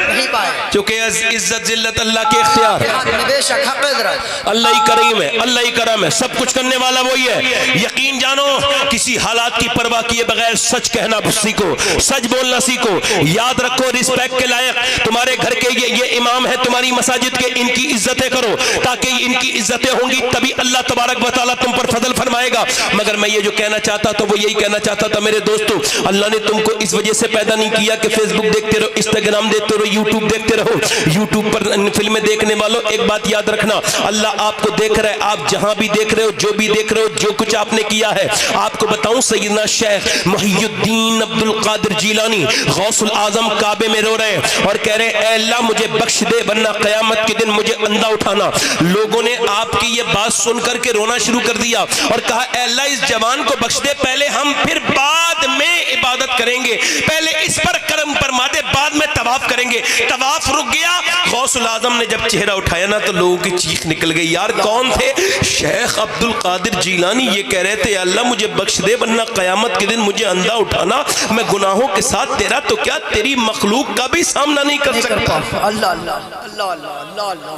नहीं पाए। चूंकि इज्जत जिल्लत अल्लाह के इख्तियार है। बेशक हक हजरत, अल्लाह ही करीम है, अल्लाह ही करम है, सब कुछ करने वाला वही है। यकीन जानो, किसी हालात की परवाह किए बगैर सच कहना सीखो, सच बोलना सीखो। याद रखो, रिस्पेक्ट के लायक तुम्हारे घर के ये इमाम है, तुम्हारी मसाजिद के, इनकी इज्जतें करो, ताकि इनकी इज्जतें होंगी तभी अल्लाह तबारक व तआला तुम पर फजल फरमाएगा। मगर मैं ये जो कहना चाहता था वो यही कहना चाहता था मेरे दोस्तों, अल्लाह ने तुमको इस वजह से पैदा नहीं किया कि फेसबुक देखते रहो, इंस्टाग्राम देखते रहो, यूट्यूब देखते रहो। यूट्यूब पर फिल्में देखने वालों, एक बात याद रखना, अल्लाह आपको देख रहा है। आप जहां भी देख रहे हो, जो भी देख रहे हो, जो कुछ आपने किया है, आपको बताऊं, सैयदना शेख मुहियुद्दीन अब्दुल कादिर जीलानी गौसुल आजम काबे में रो रहे हैं और कह रहे हैं, ऐ अल्लाह मुझे बख्श दे वरना कयामत के दिन मुझे अंधा उठाना। लोगों ने आपकी ये बात सुन करके रोना शुरू कर दिया और कहा, ऐ अल्लाह इस जवान को बख्श दे, पहले हम फिर बाद में इबादत करेंगे, पहले इस पर करम फरमा दे, बाद में तवाफ करेंगे। तवाफ रुक गया, गौसुल आजम ने जब चेहरा उठाया ना तो लोगों की चीख निकल गई। यार कौन थे? शेख अब्दुल कादिर जीलानी। ये कह रहे थे, अल्लाह मुझे बख्श दे वरना कयामत के दिन मुझे अंधा उठाना, मैं गुनाहों के साथ तेरा तो क्या तेरी मखलूक का भी सामना नहीं कर सकता। अल्लाह अल्लाह अल्लाह अल्लाह अल्लाह।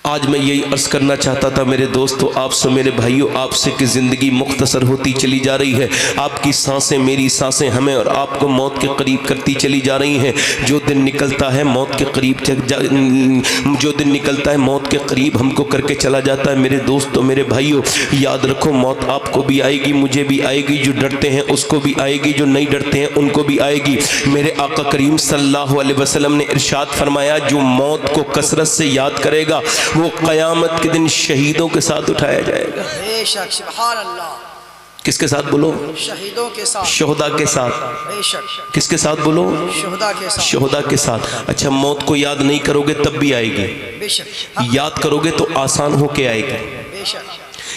आज मैं यही अर्ज करना चाहता था मेरे दोस्तों, आपसे मेरे भाइयों, आपसे कि ज़िंदगी मुख्तसर होती चली जा रही है। आपकी सांसें, मेरी सांसें हमें और आपको मौत के करीब करती चली जा रही हैं। जो दिन निकलता है मौत के करीब, जो दिन निकलता है मौत के करीब हमको करके चला जाता है। मेरे दोस्तों, मेरे भाइयों, याद रखो, मौत आपको भी आएगी, मुझे भी आएगी, जो डरते हैं उसको भी आएगी, जो नहीं डरते हैं उनको भी आएगी। मेरे आका करीम सल्लल्लाहु अलैहि वसल्लम ने इरशाद फरमाया, जो मौत को कसरत से याद करेगा वो क़यामत के दिन शहीदों के साथ उठाया जाएगा। बेशक, सुभान अल्लाह। किसके साथ बोलो? शहीदों के साथ, शोहदा के साथ। बेशक। किसके साथ बोलो? शोहदा के साथ। शोहदा के साथ। अच्छा, मौत को याद नहीं करोगे तब भी आएगी, बेशक। याद करोगे तो आसान होके आएगी, बेशक,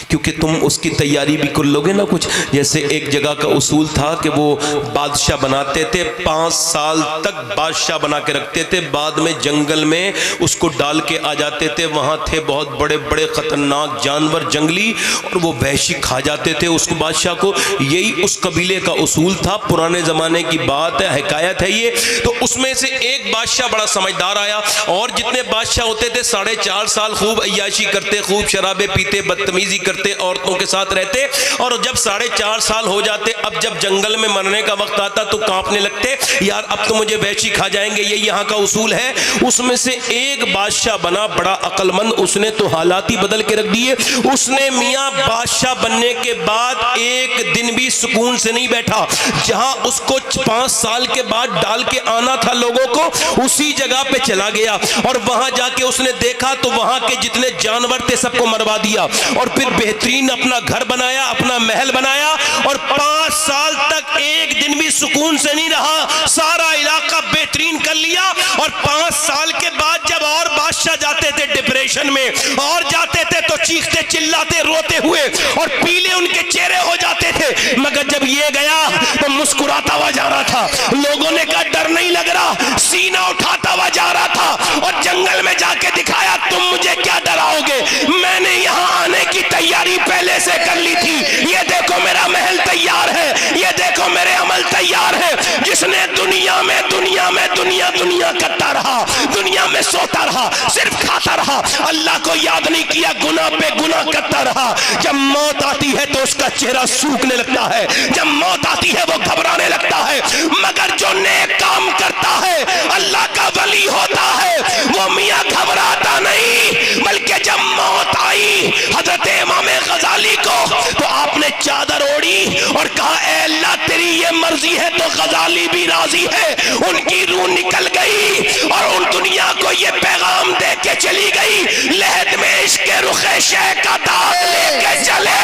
क्योंकि तुम उसकी तैयारी भी कर लोगे ना कुछ। जैसे एक जगह का उसूल था कि वो बादशाह बनाते थे, 5 साल तक बादशाह बना के रखते थे, बाद में जंगल में उसको डाल के आ जाते थे। वहाँ थे बहुत बड़े बड़े खतरनाक जानवर जंगली, और वो वहशी खा जाते थे उसको, बादशाह को। यही उस कबीले का उसूल था, पुराने ज़माने की बात है, हिकायत है ये। तो उसमें से एक बादशाह बड़ा समझदार आया, और जितने बादशाह होते थे 4.5 साल खूब अय्याशी करते, खूब शराबे पीते, बदतमीजी करते, औरतों के साथ रहते, और जब 4.5 साल हो जाते, अब जब जंगल में मरने का वक्त आता तो कांपने लगते, यार अब तो मुझे वहशी खा जाएंगे, ये यहाँ का उसूल है। उसमें से एक बादशाह बना बड़ा अक्लमंद, उसने तो हालात ही बदल के रख दिए। उसने मियाँ बादशाह बनने के बाद एक दिन भी सुकून से नहीं बैठा। जहां उसको 5 साल के बाद डाल के आना था लोगों को, उसी जगह पे चला गया, और वहां जाके उसने देखा तो वहां के जितने जानवर थे सबको मरवा दिया, और फिर बेहतरीन अपना घर बनाया, अपना महल बनाया, और 5 साल तक एक दिन भी सुकून से नहीं रहा। सारा इलाका बेहतरीन कर लिया, और 5 साल के बाद जब और बादशाह जाते थे डिप्रेशन में, और जाते थे तो चीखते चिल्लाते रोते हुए, और पीले उनके चेहरे हो जाते थे। मगर जब ये गया तो मुस्कुराता हुआ जा रहा था। लोगों ने कहा डर नहीं लग रहा, सीना उठाता हुआ जा रहा था, और जंगल में जाके दिखाया, तुम मुझे क्या डराओगे, मैंने यहाँ आने की तैयारी पहले से कर ली थी। ये देखो मेरा महल तैयार है, ये देखो मेरे अमल तैयार है। जिसने दुनिया में दुनिया करता रहा, दुनिया में सोता रहा, सिर्फ खाता रहा, अल्लाह को याद नहीं किया, गुनाह पे गुनाह करता रहा, जब मौत आती है तो उसका चेहरा सूखने लगता है, जब मौत आती है वो घबराने लगता है। मगर जो नेक काम करता है, अल्लाह का वली होता है, वो मियां घबराता नहीं, बल्कि जब मौत आई हजरत इमाम गजाली को, तो आपने चादर ओढ़ी और कहा, ऐ अल्लाह तेरी ये मर्जी है तो गजाली भी राजी है। उनकी रूह निकल गई और उन दुनिया को ये पैगाम दे के चली गई, लहद में इश्क रुखे शह का दाग लेके चले,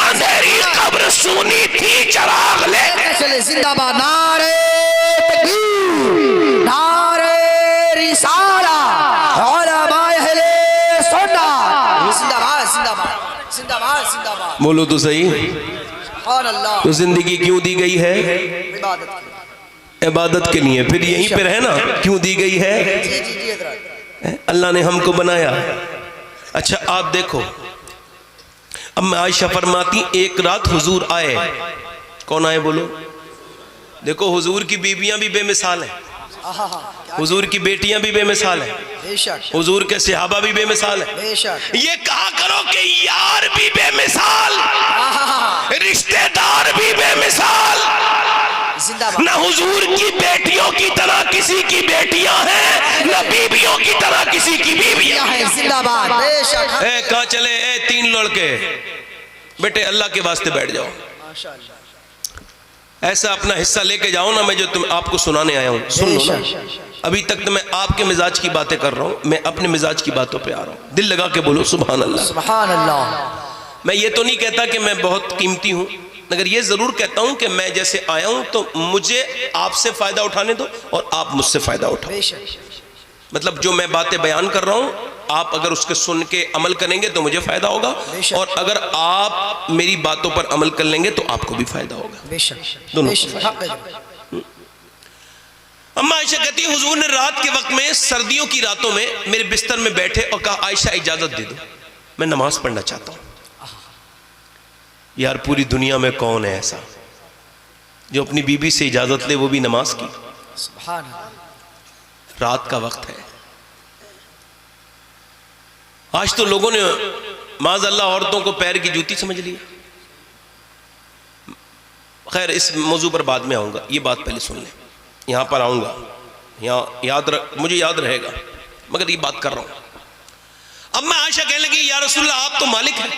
अंधेरी कब्र सुनी थी चराग लेके चले। जिंदाबाद, नारे तकबीर, नारे रिसाला, उलमाए अहले सुन्नत। जिंदाबाद जिंदाबाद जिंदाबाद जिंदाबाद। बोलो तो सही। सुभान अल्लाह। तो जिंदगी क्यों दी गई है? इबादत के लिए। इबादत के लिए। फिर यहीं पे रहे ना, क्यों दी गई है? जी जी जी हजरत। अल्लाह ने हमको बनाया। अच्छा आप देखो, अब मैं आयशा फरमाती, एक रात हुजूर आए। कौन आए बोलो? देखो हुजूर की बीबियां भी बेमिसाल हैं, हुजूर की बेटियां भी बेमिसाल हैं, बेशक हुजूर के सहाबा भी बेमिसाल हैं। बेशक ये कहा करो कि यार भी बेमिसाल, रिश्तेदार भी बेमिसाल, जिंदाबाद न हुजूर की बेटियों की तरह किसी की बेटियां हैं, न बीबियों की तरह किसी की बीबियां हैं। जिंदाबाद बेशक कहाँ चले ए 3 लड़के, बेटे अल्लाह के वास्ते बैठ जाओ, माशाअल्लाह ऐसा अपना हिस्सा लेके जाओ ना, मैं जो तुम आपको सुनाने आया हूँ सुन लो ना। अभी तक तो मैं आपके मिजाज की बातें कर रहा हूँ, मैं अपने मिजाज की बातों पे आ रहा हूँ। दिल लगा के बोलो सुभान अल्लाह। सुभान अल्लाह। मैं ये तो नहीं कहता कि मैं बहुत कीमती हूँ, मगर ये जरूर कहता हूँ कि मैं जैसे आया हूँ तो मुझे आपसे फायदा उठाने दो और आप मुझसे फायदा उठाओ। बेशक मतलब जो मैं बातें बयान कर रहा हूँ, आप अगर उसके सुन के अमल करेंगे तो मुझे फायदा होगा, और अगर आप मेरी बातों पर अमल कर लेंगे तो आपको भी फायदा होगा, बेशक दोनों। बेशक हक है। अम्मा आयशा कहती है हुजूर ने रात के वक्त में, सर्दियों की रातों में मेरे बिस्तर में बैठे और कहा आयशा इजाजत दे दो, मैं नमाज पढ़ना चाहता हूँ। यार पूरी दुनिया में कौन है ऐसा जो अपनी बीबी से इजाजत ले, वो भी नमाज की। सुभान अल्लाह। रात का वक्त है। आज तो लोगों ने माज़अल्लाह औरतों को पैर की जूती समझ लिया। खैर इस मौजू पर बाद में आऊंगा, ये बात पहले सुन लें। यहां पर आऊंगा, यहाँ मुझे याद रहेगा, मगर ये बात कर रहा हूं। अब मैं आयशा कहने लगी या रसूलल्लाह आप तो मालिक हैं,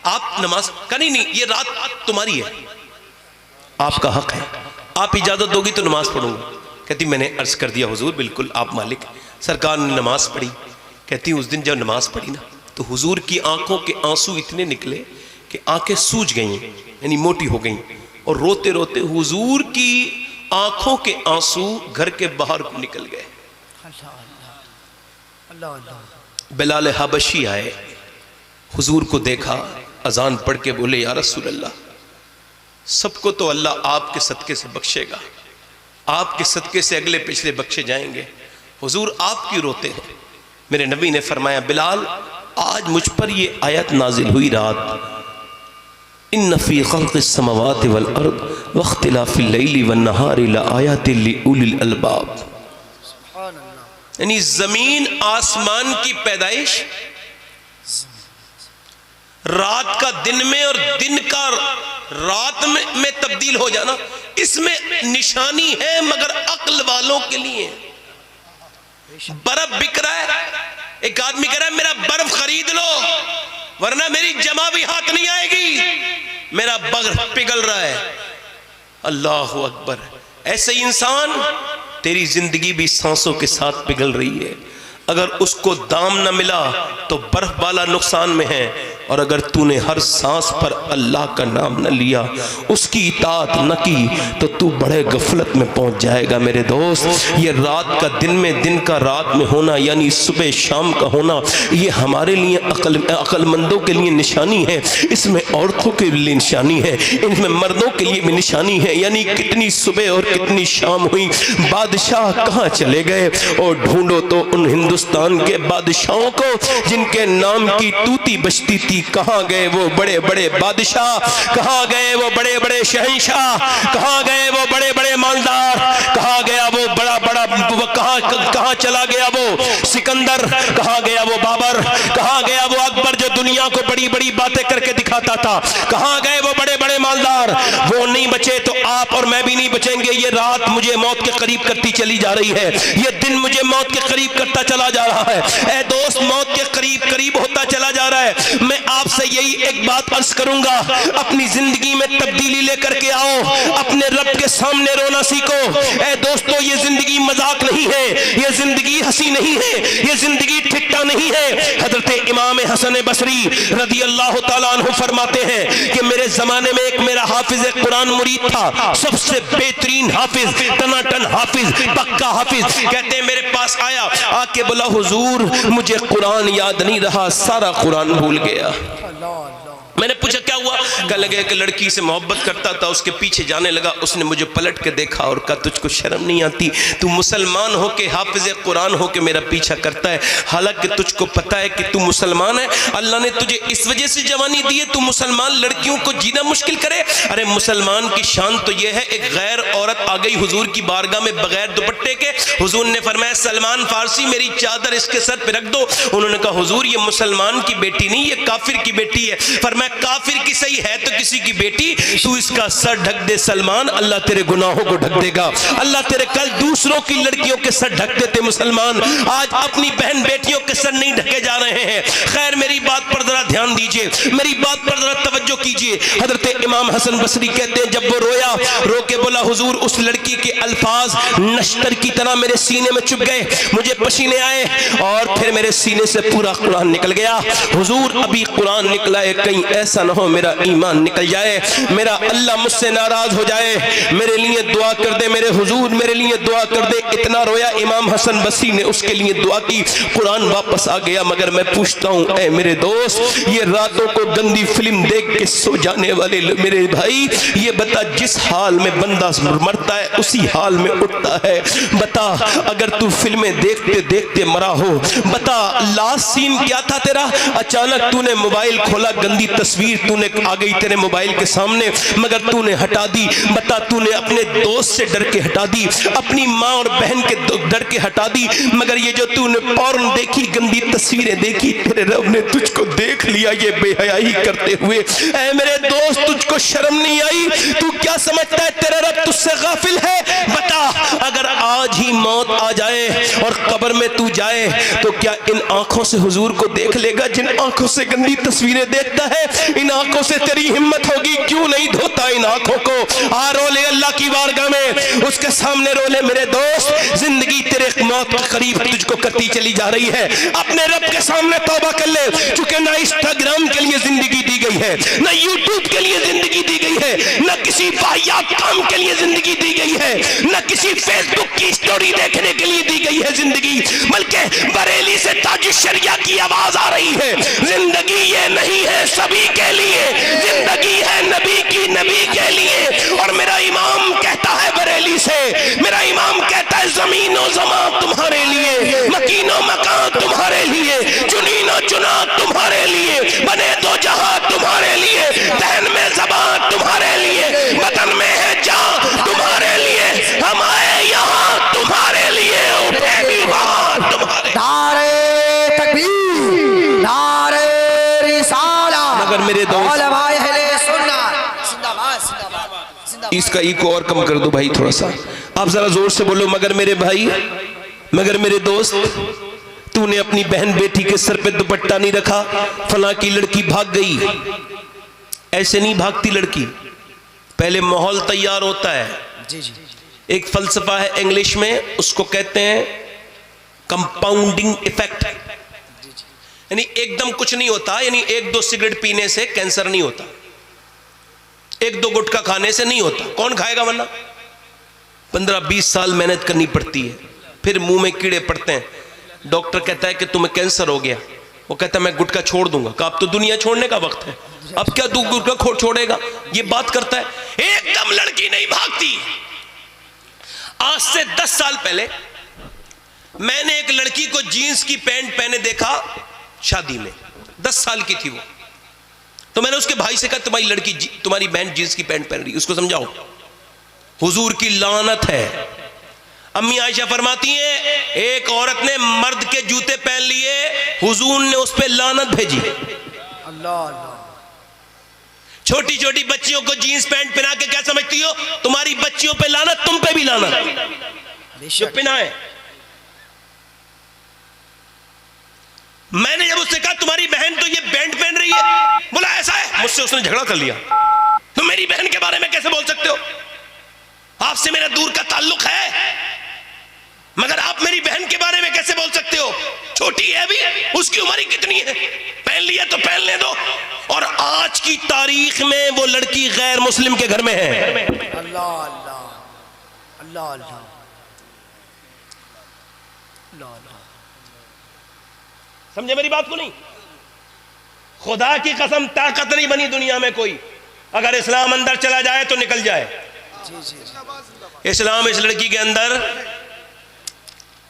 आप नमाज का नहीं, ये रात तुम्हारी है, आपका हक है, आप इजाजत दोगी तो नमाज पढ़ूंगा। कहती मैंने अर्ज कर दिया हुजूर बिल्कुल आप मालिक। सरकार ने नमाज पढ़ी। कहती उस दिन जब नमाज पढ़ी ना तो हुजूर की आंखों के आंसू इतने निकले कि आंखें सूज गई, यानी मोटी हो गई, और रोते रोते हुजूर की आंखों के आंसू घर के बाहर को निकल गए। बिलाल हबशी आए, हुजूर को देखा, अजान पढ़ के बोले या रसूल अल्लाह, सबको तो अल्लाह आपके सदके से बख्शेगा, आपके सदके से अगले पिछले बख्शे जाएंगे, हुजूर आप क्यों रोते हैं? मेरे नबी ने फरमाया बिलाल आज मुझ पर ये आयत नाजिल हुई रात, इन्न फी खल्क़िस समावाति वल अर्द वख्तिलाफिल लैली वन नहारि लआयातिल लिउलिल अलबाब। यानी जमीन आसमान की पैदाइश, रात का दिन में और दिन का रात में तब्दील हो जाना, इसमें निशानी है, मगर अक्ल वालों के लिए। बर्फ बिक रहा है, एक आदमी कह रहा है मेरा बर्फ खरीद लो वरना मेरी जमा भी हाथ नहीं आएगी, मेरा बर्फ पिघल रहा है। अल्लाह अकबर। ऐसे ही इंसान तेरी जिंदगी भी सांसों के साथ पिघल रही है। अगर उसको दाम न मिला तो बर्फ वाला नुकसान में है, और अगर तूने हर सांस पर अल्लाह का नाम न लिया, उसकी इताअत न की, तो तू बड़े गफलत में पहुंच जाएगा। मेरे दोस्त, ये रात का दिन में, दिन का रात में होना, यानी सुबह शाम का होना, ये हमारे लिए अक्लमंदों के लिए निशानी है, इसमें औरतों के लिए निशानी है, इनमें मर्दों के लिए भी निशानी है। यानी कितनी सुबह और कितनी शाम हुई, बादशाह कहाँ चले गए? और ढूंढो तो उन हिंदुस्तान के बादशाहों को जिनके नाम की तूती बजती थी, कहां गए वो बड़े बड़े बादशाह? कहां गए वो बड़े बड़े शहंशाह? कहां गए वो बड़े बड़े मालदार? कहां गया वो बड़ा बड़ा, कहां चला गया वो सिकंदर? कहां गया वो बाबर? कहां गया वो अकबर जो दुनिया को बड़ी बड़ी बातें करके दिखाता था? कहां गए वो बड़े बड़े मालदार? वो नहीं बचे तो आप और मैं भी नहीं बचेंगे। ये रात मुझे मौत के करीब करती चली जा रही है, ये दिन मुझे मौत के करीब करता चला जा रहा है। ऐ दोस्त, मौत के करीब करीब होता चला जा रहा है। मैं आपसे यही एक बात अर्ज करूंगा, अपनी जिंदगी में तब्दीली लेकर के आओ, अपने रब के सामने रोना सीखो। ऐ दोस्तों, ये जिंदगी मजाक नहीं है, ये जिंदगी हंसी नहीं है, ये जिंदगी ठिट्टा नहीं है। हजरत इमाम हसन बसरी रदी अल्लाह ताला अन्हु फरमाते हैं कि मेरे जमाने में एक मेरा हाफिज कुरान मुरीद था, सबसे बेहतरीन हाफिज, टनाटन हाफिज, पक्का हाफिज। कहते हैं मेरे पास आया, आके बोला हुजूर मुझे कुरान याद नहीं रहा, सारा कुरान भूल गया। मैंने पूछा क्या हुआ? कह लगे कि लड़की से मोहब्बत करता था, उसके पीछे जाने लगा, उसने मुझे पलट के देखा और कहा तुझको शर्म नहीं आती? तू मुसलमान हो के, हाफिज कुरान हो के मेरा पीछा करता है, हालांकि तुझको पता है कि तू मुसलमान है। अल्लाह ने तुझे इस वजह से जवानी दी है, तू मुसलमान लड़कियों को जीना मुश्किल करे? अरे मुसलमान की शान तो यह है, एक गैर औरत आ गई हुजूर की बारगाह में बगैर दुपट्टे के, हुजूर ने फरमाया सलमान फारसी मेरी चादर इसके सर पे रख दो। उन्होंने कहा हुजूर ये मुसलमान की बेटी नहीं, ये काफिर की बेटी है। फरमाया काफिर की सही है तो किसी की बेटी, तू इसका सर ढक दे सलमान, अल्लाह तेरे गुनाहों को ढक देगा। अल्लाह तेरे कल दूसरों की लड़कियों के सर ढक देते मुसलमान, आज अपनी बहन बेटियों के सर नहीं ढके जा रहे हैं। खैर मेरी बात पर जरा ध्यान दीजिए, मेरी बात पर जरा तवज्जो कीजिए। हजरत इमाम हसन बसरी कहते हैं जब वो रोया, रो के बोला हुजूर उस लड़की के अल्फाज नश्तर की तरह मेरे सीने में चुभ गए, मुझे पसीने आए और फिर मेरे सीने से पूरा कुरान निकल गया। हुजूर अभी कुरान निकला है, कहीं ऐसा ना हो मेरा ईमान निकल जाए, मेरा अल्लाह मुझसे नाराज हो जाए, मेरे लिए दुआ कर दे मेरे हुजूर, मेरे लिए दुआ कर दे। इतना रोया इमाम हसन बसरी ने, उसके लिए दुआ की, कुरान वापस आ गया। मगर मैं पूछता हूँ ऐ मेरे दोस्त, ये रातों को गंदी फिल्म देख के सो जाने वाले मेरे भाई, ये बता जिस हाल में बंदा मरता है उसी हाल में उठता है। बता अगर तू फिल्में देखते देखते मरा हो, बता लास्ट सीन क्या था तेरा? अचानक तूने मोबाइल खोला, गंदी तस्वीर तूने आ गई तेरे मोबाइल के सामने, मगर तूने हटा दी। बता तूने अपने दोस्त से डर के हटा दी, अपनी माँ और बहन के डर के हटा दी, मगर ये जो तूने पॉर्न देखी, गंदी तस्वीरें देखी, तेरे रब ने तुझको देख लिया ये बेहयाई करते हुए। ऐ मेरे दोस्त तुझको शर्म नहीं आई? तू क्या समझता है तेरा रब तुझसे गाफिल है? बता अगर आज ही मौत आ जाए और कब्र में तू जाए तो क्या इन आंखों से हुजूर को देख लेगा जिन आंखों से गंदी तस्वीरें देखता है? इन आंखों से तेरी हिम्मत होगी? क्यों नहीं धोता इन आंखों को? आ रोले अल्लाह की बारगाह में, उसके सामने रोले मेरे दोस्त। जिंदगी तेरे मौत के करीब तुझको करती चली जा रही है, अपने रब के सामने तौबा कर ले, क्योंकि ना इंस्टाग्राम के लिए जिंदगी दी गई है, ना यूट्यूब के लिए जिंदगी दी गई है, ना किसी वाहियात काम के लिए जिंदगी दी गई है, ना किसी फेसबुक की स्टोरी देखने के लिए दी गई है जिंदगी, बल्कि बरेली से ताज शरिया की आवाज आ रही है। जिंदगी ये नहीं है सभी के लिए, जिंदगी है नबी की, नबी के लिए। और मेरा इमाम कहता है बरेली से, मेरा इमाम कहता है जमीनो जमा तुम्हारे लिए, मकीनो मकान तुम्हारे लिए, चुनीनो चुना तुम्हारे लिए, बने दो जहां तुम्हारे लिए, तहन में ज़बान तुम्हारे लिए, वतन में है जान तुम्हारे लिए, हम आए यहाँ तुम्हारे लिए, उठे भी वहाँ तुम्हारे। नारे तकबीर, नारे रिसाला, मगर मेरे दोस्त उलमाए अहले सुन्नत जिंदाबाद जिंदाबाद जिंदाबाद। इसका इको और कम कर दो भाई थोड़ा सा, आप जरा जोर से बोलो। मगर मेरे भाई, मगर मेरे दोस्त, तूने अपनी बहन बेटी के सर पे दुपट्टा नहीं रखा, फला की लड़की भाग गई। ऐसे नहीं भागती लड़की, पहले माहौल तैयार होता है। जी जी, एक फलसफा है इंग्लिश में, उसको कहते हैं कंपाउंडिंग इफेक्ट, यानी एकदम कुछ नहीं होता, यानी एक दो सिगरेट पीने से कैंसर नहीं होता, एक दो गुटखा खाने से नहीं होता। कौन खाएगा? वरना 15-20 साल मेहनत करनी पड़ती है, फिर मुंह में कीड़े पड़ते हैं, डॉक्टर कहता है कि तुम्हें कैंसर हो गया, वो कहता है मैं गुटखा छोड़ दूंगा। कहा अब तो दुनिया छोड़ने का वक्त है, अब क्या तू गुटखा छोड़ेगा? ये बात करता है। एकदम लड़की नहीं भागती। आज से 10 साल पहले मैंने एक लड़की को जीन्स की पैंट पहने देखा शादी में, 10 साल की थी वो। तो मैंने उसके भाई से कहा तुम्हारी लड़की, तुम्हारी बहन जीन्स की पैंट पहन रही, उसको समझाओ। हुजूर की लानत है। अम्मी आयशा फरमाती हैं एक औरत ने मर्द के जूते पहन लिए, हुजूर ने उस पर लानत भेजी। अल्लाह अल्लाह। छोटी छोटी बच्चियों को जीन्स पैंट पहना के क्या समझती हो? तुम्हारी बच्चियों पे लानत, तुम पे भी लानत जो पहनाए। मैंने जब उससे कहा तुम्हारी बहन तो ये बैंड पहन रही है, बोला ऐसा है, मुझसे उसने झगड़ा कर लिया। तुम मेरी बहन के बारे में कैसे बोल सकते हो? आपसे मेरा दूर का ताल्लुक है, मगर आप मेरी बहन के बारे में कैसे बोल सकते हो? छोटी है अभी, उसकी उम्र ही कितनी है, पहन लिया तो पहनने दो। और आज की तारीख में वो लड़की गैर मुस्लिम के घर में है। अल्लाह अल्लाह अल्लाह अल्लाह। समझे मेरी बात को? नहीं, खुदा की कसम ताकत नहीं बनी दुनिया में कोई, अगर इस्लाम अंदर चला जाए तो निकल जाए। इस्लाम इस लड़की के अंदर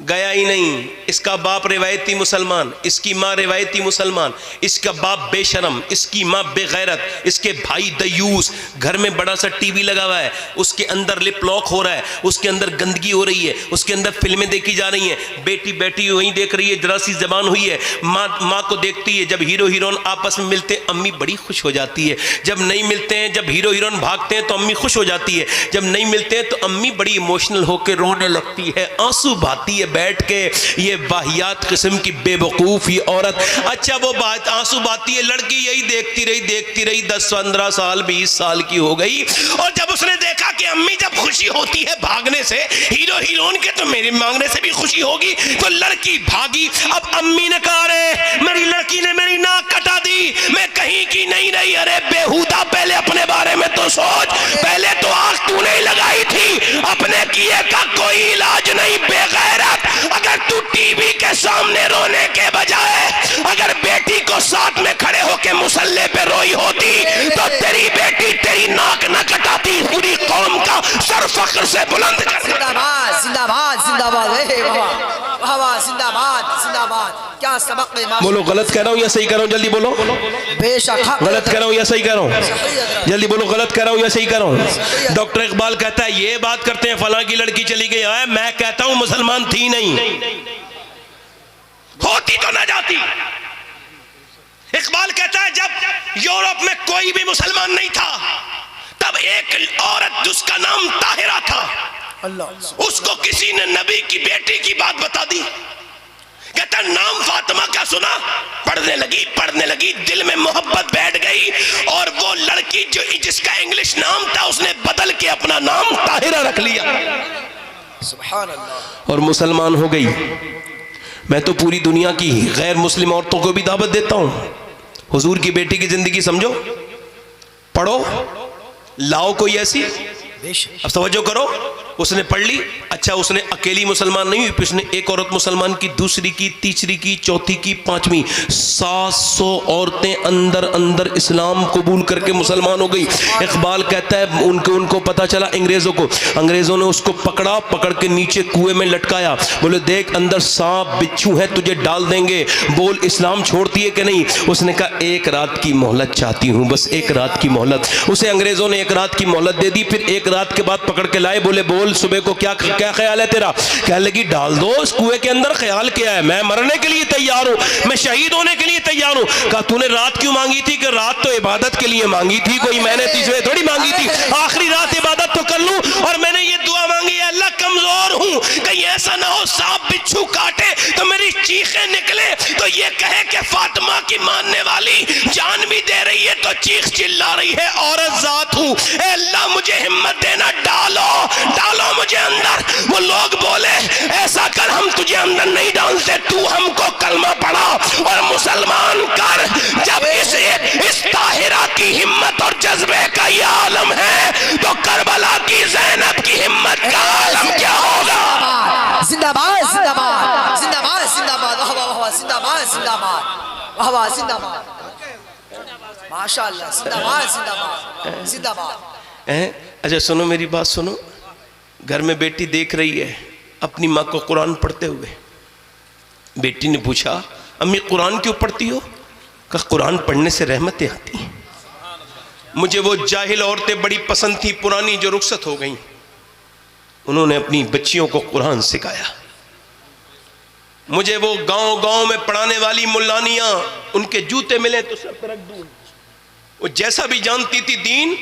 गया ही नहीं। इसका बाप रिवायती मुसलमान, इसकी माँ रिवायती मुसलमान, इसका बाप बेशरम, इसकी माँ बेगैरत, इसके भाई दयूस, घर में बड़ा सा टीवी लगा हुआ है, उसके अंदर लिप लॉक हो रहा है, उसके अंदर गंदगी हो रही है, उसके अंदर फिल्में देखी जा रही हैं, बेटी बैठी वहीं देख रही है, जरा सी जबान हुई है, माँ को देखती है। जब हीरो हीरोइन आपस में मिलते हैं अम्मी बड़ी खुश हो जाती है, जब नहीं मिलते हैं, जब हीरो हीरोइन भागते हैं तो अम्मी खुश हो जाती है, जब नहीं मिलते हैं तो अम्मी बड़ी इमोशनल होकर रोने लगती है, आंसू बहाती है बैठ के। ये वाहियात किस्म की बेवकूफ़ी औरत। अच्छा वो बात आंसू बहाती है, लड़की यही देखती रही 10-15 साल 20 साल की हो गई, और जब उसने देखा कि अम्मी जब खुशी होती है भागने से हीरो हीरोइन के तो मेरे मांगने से भी खुशी होगी, तो लड़की भागी। अब अम्मी ने कहा अरे मेरी लड़की ने मेरी नाक कटा दी, मैं कहीं की नहीं रही। अरे बेहुदा, पहले अपने बारे में तो सोच, पहले तो आंख तूने लगाई थी, अपने किए का कोई इलाज नहीं बेगैरत। अगर तू टीवी के सामने रोने के बजाय अगर बेटी को साथ में खड़े होके मुसल्ले पे रोई होती तो तेरी बेटी तेरी नाक न कटाती, पूरी कौम का सर फख्र से बुलंद कर। जिंदाबाद जिंदाबाद जिंदाबाद, वाह वाह, जिंदाबाद जिंदाबाद। क्या सबक में बोलो, गलत कह रहा हूँ या सही कह रहा हूँ? जल्दी बोलो। बेशक गलत कह रहा हूँ या सही कह रहा हूँ? जल्दी बोलो, गलत कह रहा हूँ या सही कह रहा हूँ? डॉक्टर इकबाल कहता है ये बात करते हैं फलां की लड़की चली गई है, मैं कहता हूं मुसलमान थी नहीं, होती तो ना जाती। इकबाल कहता है जब यूरोप में कोई भी मुसलमान नहीं था तब एक औरत जिसका नाम ताहिरा था, उसको किसी ने नबी की बेटी की बात बता दी। कहता नाम फातिमा का सुना, पढ़ने लगी, दिल में मोहब्बत बैठ गई, और वो लड़की जो जिसका इंग्लिश नाम था उसने बदल के अपना नाम ताहिरा रख लिया, सुभान अल्लाह, और मुसलमान हो गई। मैं तो पूरी दुनिया की गैर मुस्लिम औरतों को भी दावत देता हूं, हुजूर की बेटी की जिंदगी समझो, पढ़ो, लाओ कोई ऐसी। अब तवज्जो करो, उसने पढ़ ली, अच्छा उसने अकेली मुसलमान नहीं हुई, उसने एक औरत मुसलमान की, दूसरी की, तीसरी की, चौथी की, पांचवी, 700 औरतें अंदर अंदर इस्लाम कबूल करके मुसलमान हो गई। इकबाल कहता है उनको पता चला अंग्रेजों ने उसको पकड़ के नीचे कुएं में लटकाया, बोले देख अंदर सांप बिच्छू है, तुझे डाल देंगे, बोल इस्लाम छोड़ती है कि नहीं? उसने कहा एक रात की मोहलत चाहती हूँ, बस एक रात की मोहलत। उसे अंग्रेजों ने एक रात की मोहलत दे दी, फिर एक रात के बाद पकड़ के लाए, बोले बोल सुबह को क्या ख्याल है तेरा? कहने लगी डाल दो इस कुएं के अंदर, ख्याल क्या है, मैं मरने के लिए तैयार हूं, मैं शहीद होने के लिए तैयार हूं। कहा तूने रात क्यों मांगी थी? कि रात तो इबादत के लिए मांगी थी, कोई मैंने तीसरे थोड़ी मांगी थी, आखिरी रात इबादत तो कर लूं, और मैंने ये दुआ मांगी है अल्लाह कमजोर हूं, कहीं ऐसा ना हो सांप बिच्छू काटे तो मेरी चीखें निकले तो ये कहे कि फातिमा की मानने वाली जान भी दे रही है तो चीख चिल्ला रही है, औरत जात हूं, अल्लाह मुझे हिम्मत देना, डालो मुझे अंदर। वो लोग बोले ऐसा कर, हम तुझे अंदर नहीं डालते, तू हमको कलमा पढ़ा और मुसलमान कर। जब इस ताहिरा की हिम्मत और जज्बे का ये आलम है तो करबला की ज़ैनब की हिम्मत का आलम क्या होगा? जिंदाबाद जिंदाबाद जिंदाबाद जिंदाबाद, वाह वाह वाह, जिंदाबाद जिंदाबाद, वाह वाह जिंदाबाद, माशाअल्लाह, जिंदाबाद जिंदाबाद जिंदाबाद। अच्छा सुनो मेरी बात सुनो, घर में बेटी देख रही है अपनी माँ को कुरान पढ़ते हुए। बेटी ने पूछा अम्मी कुरान क्यों पढ़ती हो? कहा कुरान पढ़ने से रहमतें आती हैं। मुझे वो जाहिल औरतें बड़ी पसंद थी पुरानी जो रुखसत हो गई, उन्होंने अपनी बच्चियों को कुरान सिखाया। मुझे वो गांव गांव में पढ़ाने वाली मुल्लानियां, उनके जूते मिले तो सर पर रख दूं, वो जैसा भी जानती थी दीन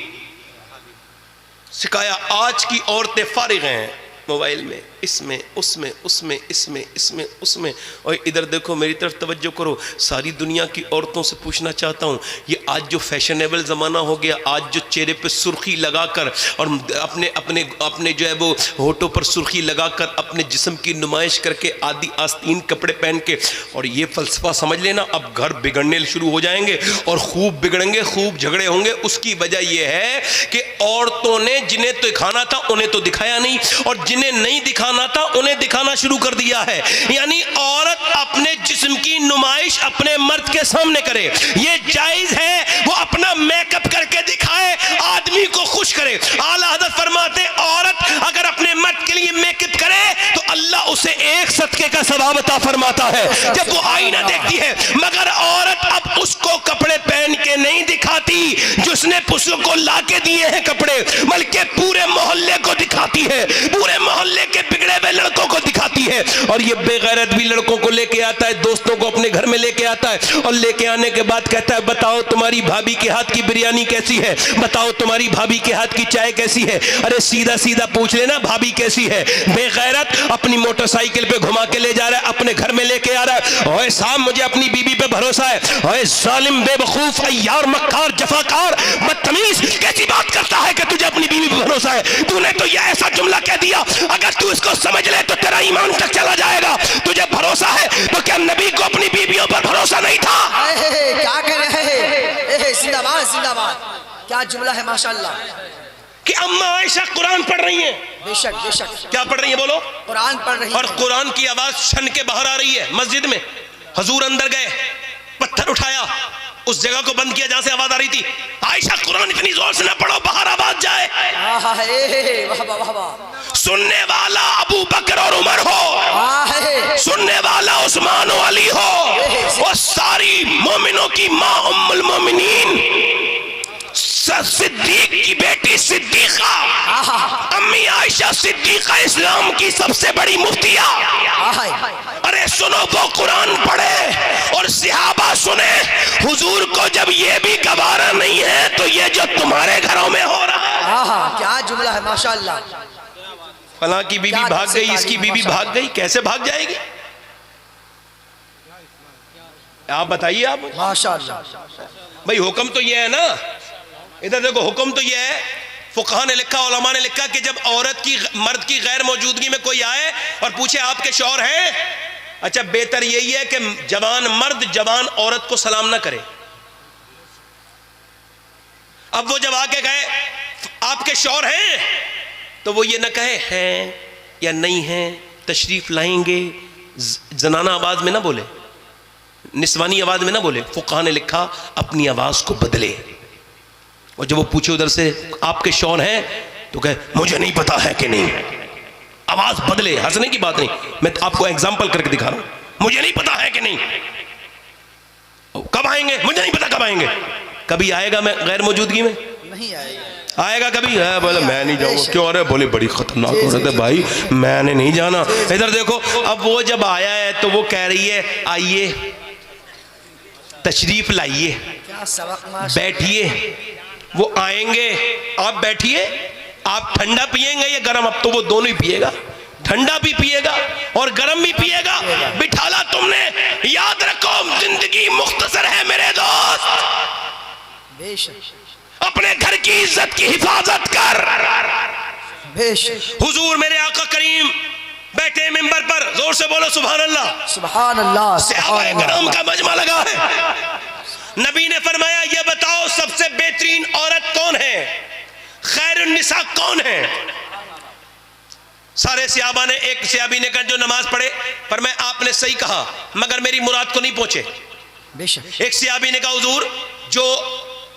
सिखाया। आज की औरतें फारिग हैं मोबाइल में, इसमें उसमें उसमें इसमें इसमें उसमें, और इधर देखो मेरी तरफ तवज्जो करो। सारी दुनिया की औरतों से पूछना चाहता हूँ, ये आज जो फैशनेबल ज़माना हो गया, आज जो चेहरे पे सुर्खी लगाकर और अपने अपने अपने जो है वो होठों पर सुर्खी लगाकर अपने जिस्म की नुमाइश करके आदि आस्तीन कपड़े पहन के, और ये फ़लसफ़ा समझ लेना अब घर बिगड़ने शुरू हो जाएंगे और खूब बिगड़ेंगे, खूब झगड़े होंगे। उसकी वजह यह है कि औरतों ने जिन्हें तो दिखाना था उन्हें तो दिखाया नहीं, और जिन्हें नहीं दिखाना था उन्हें दिखाना शुरू कर दिया है। यानी औरत अपने जिस्म की नुमाइश अपने अपने मर्द के सामने करे। ये जायज है वो अपना मेकअप करके दिखाए, आदमी को खुश करे। आला हज़रत फरमाते औरत अगर अपने मर्द के लिए मेकअप करे तो अल्लाह उसे एक सदके का सवाब अता फरमाता है जब वो आईना देखती है। मगर औरत अब उसको कपड़े पहन के नहीं दिखाती जिसने उसको ला के दिए हैं कपड़े, बल्कि पूरे मोहल्ले को दिखाती है, पूरे मोहल्ले के बिगड़े हुए लड़कों को दिखाती है। और ये बेगैरत भी लड़कों को लेके आता है, दोस्तों को अपने घर में लेके आता है, और लेके आने के बाद कहता है बताओ तुम्हारी भाभी के हाथ की बिरयानी कैसी है, बताओ तुम्हारी भाभी के हाथ की चाय कैसी है। अरे सीधा सीधा पूछ लेना भाभी कैसी है। बेगैरत अपनी मोटरसाइकिल पे घुमा के ले जा रहा है, अपने घर में लेके आ रहा है। ओए साहब मुझे अपनी बीवी पे भरोसा है। ओए जालिम, बेवकूफ, अय्यार, मक्कार, जफाकार, बदतमीज, कैसी बात करता है कि तुझे अपनी बीवी पे भरोसा है। तूने तो ये ऐसा जुमला कह दिया, अगर तू इसको समझ ले तो तेरा ईमान तक चला जाएगा। तुझे भरोसा है तो क्या नबी को अपनी बीवियों पर भरोसा नहीं था? क्या कह रहे हैं? जिंदाबाद जिंदाबाद, क्या जुमला है माशाअल्लाह। कि अम्मा आयशा कुरान पढ़ रही हैं। बेशक बेशक। क्या पढ़ रही है बोलो? कुरान पढ़ रही है। और कुरान की आवाज छन के बाहर आ रही है मस्जिद में। हुजूर अंदर गए, पत्थर उठाया, उस जगह को बंद किया जहां से आवाज आ रही थी। आयशा कुरान इतनी जोर से ना पढ़ो बाहर आवाज जाए। वाह वाह वाह। सुनने वाला अबू बकर और उमर हो, सुनने वाला उस्मान और अली हो, और सारी मोमिनों की माँ उम्मुल मोमिनीन सिद्दीक की बेटी सिद्दीका, अम्मी आयशा सिद्दीका इस्लाम की सबसे बड़ी मुफ्तिया। अरे सुनो, वो कुरान पढ़े और सहाबा सुने। हुजूर को जब ये भी गवारा नहीं है तो ये जो तुम्हारे घरों में हो रहा है। क्या जुमला है माशाअल्लाह। फलां की बीवी भाग गई, इसकी बीवी भाग गई, कैसे भाग जाएगी? आप बताइए आप। माशाअल्लाह भाई हुक्म तो ये है ना, इधर देखो हुक्म तो ये है, फुकहा ने लिखा, उलमा ने लिखा कि जब औरत की मर्द की गैर मौजूदगी में कोई आए और पूछे आपके शौहर हैं, अच्छा बेहतर यही है कि जवान मर्द जवान औरत को सलाम ना करे। अब वो जब आके कहे आपके शौहर हैं तो वो ये ना कहे हैं या नहीं है, तशरीफ लाएंगे, जनाना आवाज में ना बोले, निस्वानी आवाज में ना बोले। फुकहा ने लिखा अपनी आवाज को बदले, और जब वो पूछे उधर से आपके शौहर हैं तो कहे मुझे नहीं पता है कि नहीं। आवाज बदले, हंसने की बात नहीं, मैं आपको एग्जांपल करके दिखा रहा हूं। मुझे नहीं पता है कि नहीं। कब आएंगे? मुझे नहीं पता कब आएंगे। कभी आएगा मैं गैर मौजूदगी में? नहीं आएगा। आएगा कभी? है बोले मैं नहीं जाऊंगा। क्यों? अरे बोले बड़ी खतरनाक औरत है भाई, मैंने नहीं जाना। इधर देखो, अब वो जब आया है तो वो कह रही है आइए तशरीफ लाइए, बैठिए। वो आएंगे, आप बैठिए, आप ठंडा पिएंगे या गरम? अब तो वो दोनों ही पिएगा, ठंडा भी पिएगा और गरम भी पिएगा। बिठाला तुमने। याद रखो जिंदगी मुख्तसर है मेरे दोस्त, अपने घर की इज्जत की हिफाजत कर। हुजूर मेरे आका करीम बैठे मिंबर पर, जोर से बोलो सुभान अल्लाह। सुभान अल्लाह। सहाबाए किराम का मजमा लगा है। नबी ने फरमाया ये बताओ सबसे बेहतरीन औरत कौन है, खैरुन निसा कौन है? सारे सहाबा ने, एक सहाबी ने कहा जो नमाज पढ़े, पर मैं आपने सही कहा मगर मेरी मुराद को नहीं पहुंचे। एक सहाबी ने कहा हुजूर जो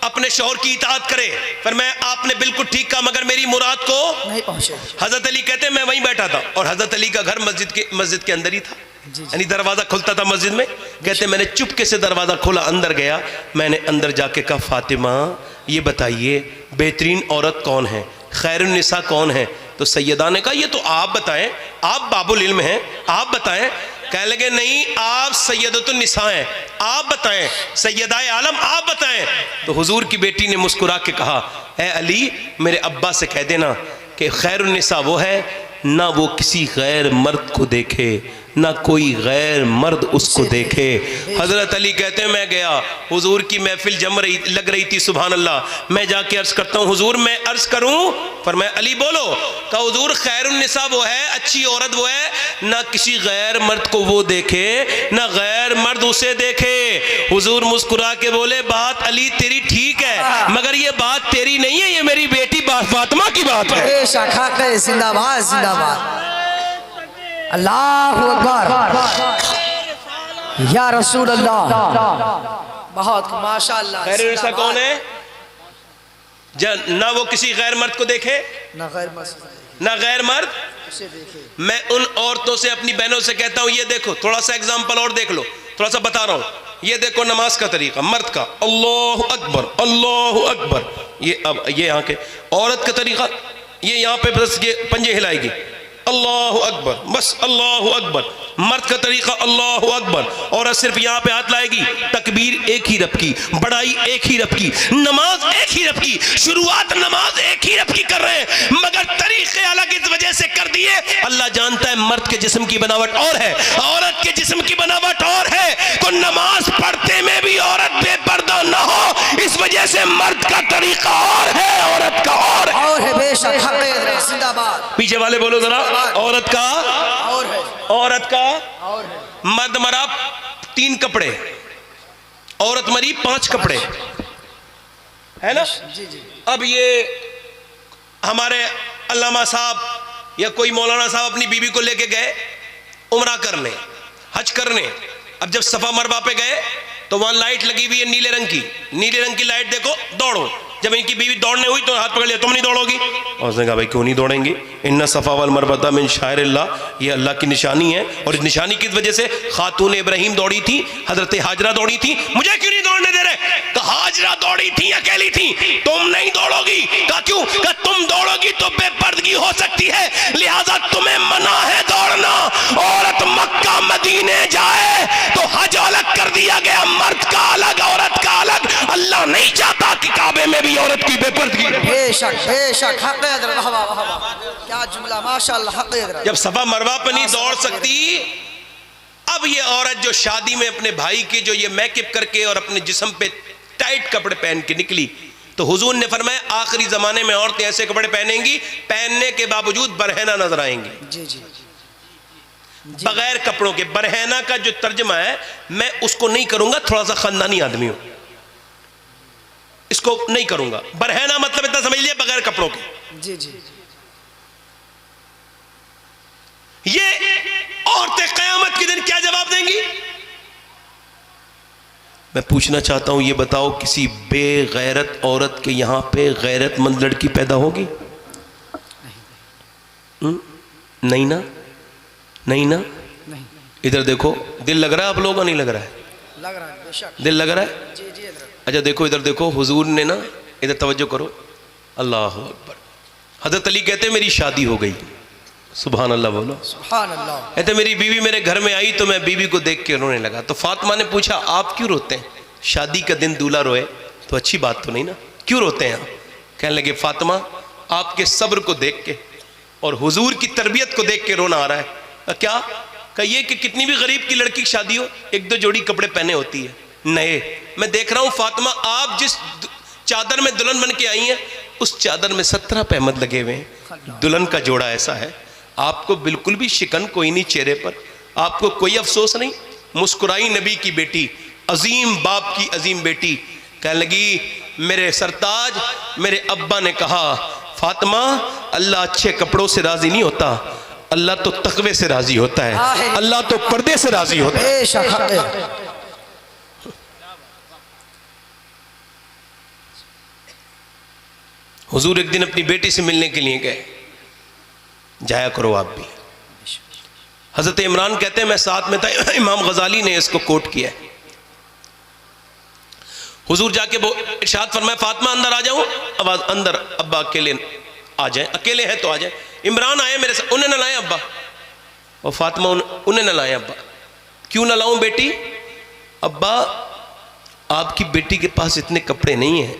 अपने शौहर की इताअत करे, पर मैं आपने बिल्कुल ठीक कहा मगर मेरी मुराद को नहीं पहुंचे। हजरत अली कहते मैं वहीं बैठा था और हजरत अली का घर मस्जिद के अंदर ही था, यानी दरवाजा खुलता था मस्जिद में। कहते मैंने चुपके से दरवाजा खोला, अंदर गया, मैंने अंदर जाके कहा फातिमा ये बताइए बेहतरीन औरत कौन है, खैरुन निसा कौन है? तो सैयदा ने कहा ये तो आप बताएं, आप बाबुल इल्म हैं, आप बताएं। कह लगे नहीं आप सैयदतुन निसा हैं, आप बताएं, सैयदाए आलम आप बताएं। तो हुजूर की बेटी ने मुस्कुरा के कहा ए अली मेरे अब्बा से कह देना कि खैरुन निसा वो है ना वो किसी गैर मर्द को देखे, ना कोई गैर मर्द उसको देखे। हजरत अली कहते हैं मैं गया, हुजूर की महफिल लग रही थी, सुभान अल्लाह। मैं जाके अर्ज करता हूँ हुजूर मैं अर्ज करूँ? पर मैं अली बोलो। कहा हुजूर खैरुन निसा वो है, अच्छी औरत वो है ना किसी गैर मर्द को वो देखे, ना गैर मर्द उसे देखे। हुजूर मुस्कुरा के बोले बात अली तेरी ठीक है मगर ये बात तेरी नहीं है, ये मेरी बेटी फातिमा की बात है। जिंदाबाद जिंदाबाद, अल्लाहु अकबर। या रसूल अल्लाह। बहुत माशाअल्लाह। खैर कौन है? ना वो किसी गैर मर्द को देखे, ना गैर मर्द उसे देखे। मैं उन औरतों से, अपनी बहनों से कहता हूं, ये देखो थोड़ा सा एग्जाम्पल और देख लो, थोड़ा सा बता रहा हूं। ये देखो नमाज का तरीका मर्द का, अल्लाहु अकबर अल्लाहु अकबर, ये अब ये यहाँ के। औरत का तरीका ये यहाँ पे बस ये पंजे हिलाएगी, अल्लाहु अकबर, बस अल्लाहु अकबर। मर्द का तरीका अल्लाहु अकबर, औरत सिर्फ यहाँ पे हाथ लाएगी, तकबीर एक ही रब की, बड़ाई एक ही रब की, नमाज एक ही रब की, शुरुआत नमाज एक ही रब की कर रहे हैं, मगर तरीके अलग इस वजह से कर दिए। अल्लाह जानता है मर्द के जिस्म की बनावट और है, औरत के जिस्म की बनावट और है, तो नमाज पढ़ते में भी औरत बेपर्दा ना हो, इस वजह से मर्द का तरीका और है, औरत का और है। बेशक जिंदाबाद। पीछे वाले बोलो जरा, औरत का और है, औरत का और है। मर्द मरा 3 कपड़े, औरत मरी 5 कपड़े, है ना? जी जी। अब ये हमारे अल्लामा साहब या कोई मौलाना साहब अपनी बीवी को लेके गए उमरा करने, हज करने। अब जब सफा मरवा पे गए तो वहां लाइट लगी हुई है नीले रंग की, नीले रंग की लाइट देखो, दौड़ो। जब इनकी बीवी दौड़ने हुई तो हाथ पकड़ लिया, तुम नहीं दौड़ोगी? और उसने कहा भाई क्यों नहीं दौड़ेंगे, इन्ना सफा वल मरबता मिन शायरिल्लाह, ये अल्लाह की निशानी है। और इस निशानी की वजह से खातून इब्राहिम दौड़ी थी, हजरत हाजरा दौड़ी थी, मुझे क्यों नहीं दौड़ने दे रहे? कहा हाजरा दौड़ी थी, अकेली थी, तुम नहीं दौड़ोगी। कहा क्यों? कहा तुम दौड़ोगी तो बेपर्दगी हो सकती है, लिहाजा तुम्हें मना है दौड़ना। औरत मक्का मदीने जाए तो हज अलग कर दिया गया, मर्द का अलग, औरत का अलग। अल्लाह नहीं चाहता कि काबे में भी औरत की बेपर्दगी। बेशक बेशक, हक वाह वाह वाह, क्या जुमला, माशाअल्लाह, हक। जब सफा मरवा पे नहीं दौड़ सकती, अब ये औरत जो शादी में अपने भाई के जो ये मेकअप करके और अपने जिस्म पे टाइट कपड़े पहन के निकली, तो हुजूर ने फरमाया आखिरी जमाने में औरतें ऐसे कपड़े पहनेंगी, पहनने के बावजूद बरहना नजर आएंगी। जी जी, बगैर कपड़ों के। बरहना का जो तर्जमा है मैं उसको नहीं करूंगा, थोड़ा सा खानदानी आदमी हूं, इसको नहीं करूंगा। बरहना मतलब इतना समझ लिया, बगैर कपड़ों के। जी जी। ये औरतें क़यामत के दिन क्या जवाब देंगी? मैं पूछना चाहता हूं, ये बताओ किसी बेगैरत औरत के यहां पे गैरतमंद लड़की पैदा होगी? नहीं ना, नहीं ना। नहीं। इधर देखो, दिल लग रहा है आप लोगों का? नहीं लग रहा है? लग रहा है, बेशक दिल लग रहा है। जी जी। अच्छा देखो, इधर देखो, हुजूर ने ना, इधर तवज्जो करो, अल्लाह अकबर। हजरत अली कहते मेरी शादी हो गई, सुभान अल्लाह बोलो, सुभान अल्लाह। कहते मेरी बीवी मेरे घर में आई तो मैं बीवी को देख के रोने लगा। तो फातिमा ने पूछा आप क्यों रोते हैं? शादी का दिन दूल्हा रोए तो अच्छी बात तो नहीं ना, क्यों रोते हैं आप? कहने लगे फातिमा आपके सब्र को देख के और हुजूर की तरबियत को देख के रोना आ रहा है। क्या? कहिए कि कितनी भी गरीब की लड़की की शादी हो, 1-2 जोड़ी कपड़े पहने होती है नए। मैं देख रहा हूं फातिमा, आप जिस चादर में दुल्हन बन के आई हैं उस चादर में 17 पैमद लगे हुए हैं। दुल्हन का जोड़ा ऐसा है, आपको बिल्कुल भी शिकन कोई नहीं चेहरे पर, आपको कोई अफसोस नहीं। मुस्कुराई नबी की बेटी, अजीम बाप की अजीम बेटी, कहने लगी मेरे सरताज, मेरे अब्बा ने कहा फातिमा अल्लाह अच्छे कपड़ों से राजी नहीं होता, अल्लाह तो तकवे से राजी होता है, अल्लाह तो पर्दे से राजी होता है। हुजूर एक दिन अपनी बेटी से मिलने के लिए गए, जाया करो आप भी। हजरत इमरान कहते हैं मैं साथ में था, इमाम गजाली ने इसको कोट किया है। हुजूर जाके वो इरशाद फरमाया फातिमा अंदर आ जाऊं? आवाज अंदर, अब्बा अकेले आ जाए, अकेले हैं तो आ जाए। इमरान आए मेरे साथ, उन्हें न लाए अब्बा, और फातिमा उन्हें न लाए अब्बा। क्यों न लाऊं बेटी? अब्बा आपकी बेटी के पास इतने कपड़े नहीं हैं,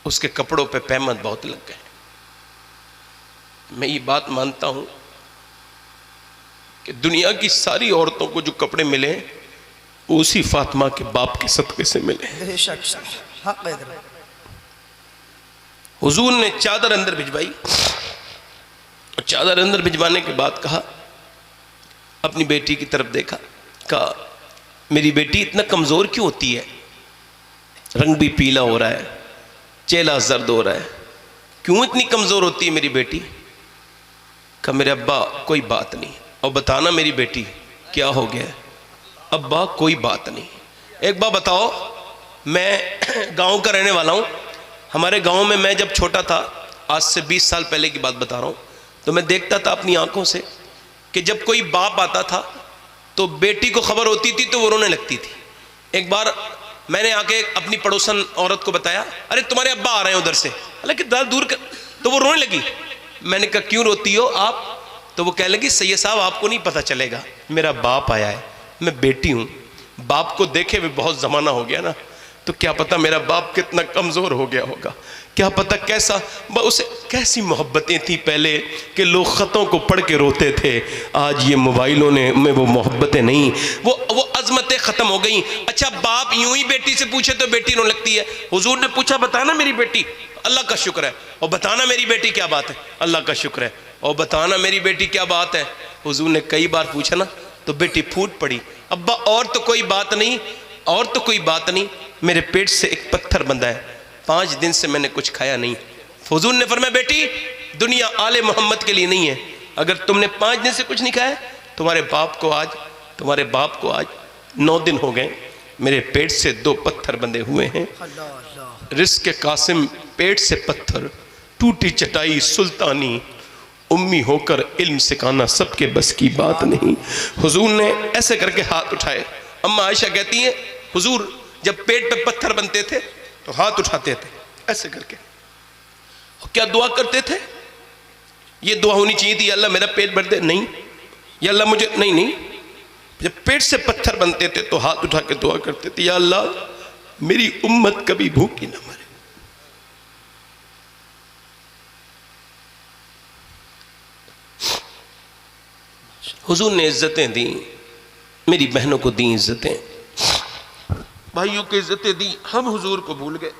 उसके कपड़ों पे पैमद बहुत लग गए। मैं ये बात मानता हूं कि दुनिया की सारी औरतों को जो कपड़े मिले उसी फातिमा के बाप के सदक़े से मिले। हुजूर ने चादर अंदर भिजवाई, और चादर अंदर भिजवाने के बाद कहा, अपनी बेटी की तरफ देखा, कहा मेरी बेटी इतना कमज़ोर क्यों होती है? रंग भी पीला हो रहा है, चेहरा जर्द हो रहा है, क्यों इतनी कमज़ोर होती है मेरी बेटी? कहा मेरे अब्बा कोई बात नहीं, और बताना मेरी बेटी क्या हो गया है? अब्बा कोई बात नहीं। एक बात बताओ, मैं गांव का रहने वाला हूं। हमारे गांव में मैं जब छोटा था, आज से 20 साल पहले की बात बता रहा हूं, तो मैं देखता था अपनी आंखों से कि जब कोई बाप आता था तो बेटी को खबर होती थी तो वो रोने लगती थी। एक बार मैंने आके अपनी पड़ोसन औरत को बताया, अरे तुम्हारे अब्बा आ रहे हैं उधर से, हालांकि दूर कर, तो वो रोने लगी। मैंने कहा क्यों रोती हो आप? तो वो कहने लगी सैयद साहब आपको नहीं पता चलेगा, मेरा बाप आया है, मैं बेटी हूं। बाप को देखे हुए बहुत जमाना हो गया ना, तो क्या पता मेरा बाप कितना कमजोर हो गया होगा, क्या पता कैसा उसे कैसी मोहब्बतें थी पहले कि लोग खतों को पढ़ के रोते थे। आज ये मोबाइलों ने में वो मोहब्बतें नहीं, वो अजमतें खत्म हो गई। अच्छा बाप यूं ही बेटी से पूछे तो बेटी रोने लगती है। हुजूर ने पूछा बताना मेरी बेटी, अल्लाह का शुक्र है, और बताना मेरी बेटी क्या बात है, अल्लाह का शुक्र है, और बताना मेरी बेटी क्या बात है। हुजूर ने कई बार पूछा ना तो बेटी फूट पड़ी, अब्बा और तो कोई बात नहीं, और तो कोई बात नहीं, मेरे पेट से एक पत्थर बंधा है, 5 दिन से मैंने कुछ खाया नहीं। हुजूर ने फरमाया बेटी दुनिया आले मोहम्मद के लिए नहीं है, अगर तुमने 5 दिन से कुछ नहीं खाया, तुम्हारे बाप को आज 9 दिन हो गए, मेरे पेट से 2 पत्थर बंधे हुए हैं। रिस्क के कासिम पेट से पत्थर, टूटी चटाई सुल्तानी, उम्मी होकर इल्म सिखाना सबके बस की बात नहीं। हुजूर ने ऐसे करके हाथ उठाए। अम्मा आयशा कहती है हुजूर जब पेट पे पत्थर बनते थे तो हाथ उठाते थे ऐसे करके, और क्या दुआ करते थे? ये दुआ होनी चाहिए थी, अल्लाह मेरा पेट भर दे, नहीं या अल्लाह मुझे, नहीं, जब पेट से पत्थर बनते थे तो हाथ उठा के दुआ करते थे, या अल्लाह मेरी उम्मत कभी भूखी ना मरे। हुजूर ने इज्जतें दी, मेरी बहनों को दी इज्जतें, भाइयों को इज्जतें दी, हम हुजूर को भूल गए,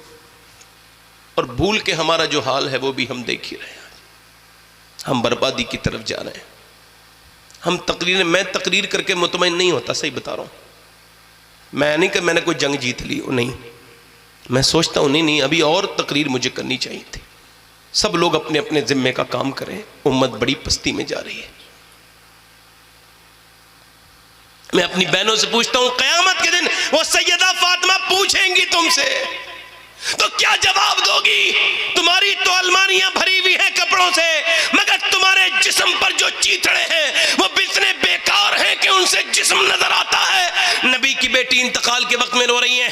और भूल के हमारा जो हाल है वो भी हम देख ही रहे हैं। हम बर्बादी की तरफ जा रहे हैं। मैं तकरीर करके मुतमईन नहीं होता, सही बता रहा हूं। मैं नहीं कि मैंने कोई जंग जीत ली, नहीं, मैं सोचता हूं नहीं अभी और तकरीर मुझे करनी चाहिए थी। सब लोग अपने अपने जिम्मे का काम करें, उम्मत बड़ी पस्ती में जा रही है। मैं अपनी बहनों से पूछता हूं क़यामत के दिन वो सैयदा फातिमा पूछेंगी तुमसे तो क्या जवाब दोगी? तुम्हारी तो अलमारियां भरी हुई हैं कपड़ों से, मगर तुम्हारे जिस्म पर जो चीथड़े हैं वो इतने बेकार हैं कि उनसे जिस्म नजर आता है। नबी की बेटी इंतकाल के वक्त में रो रही है।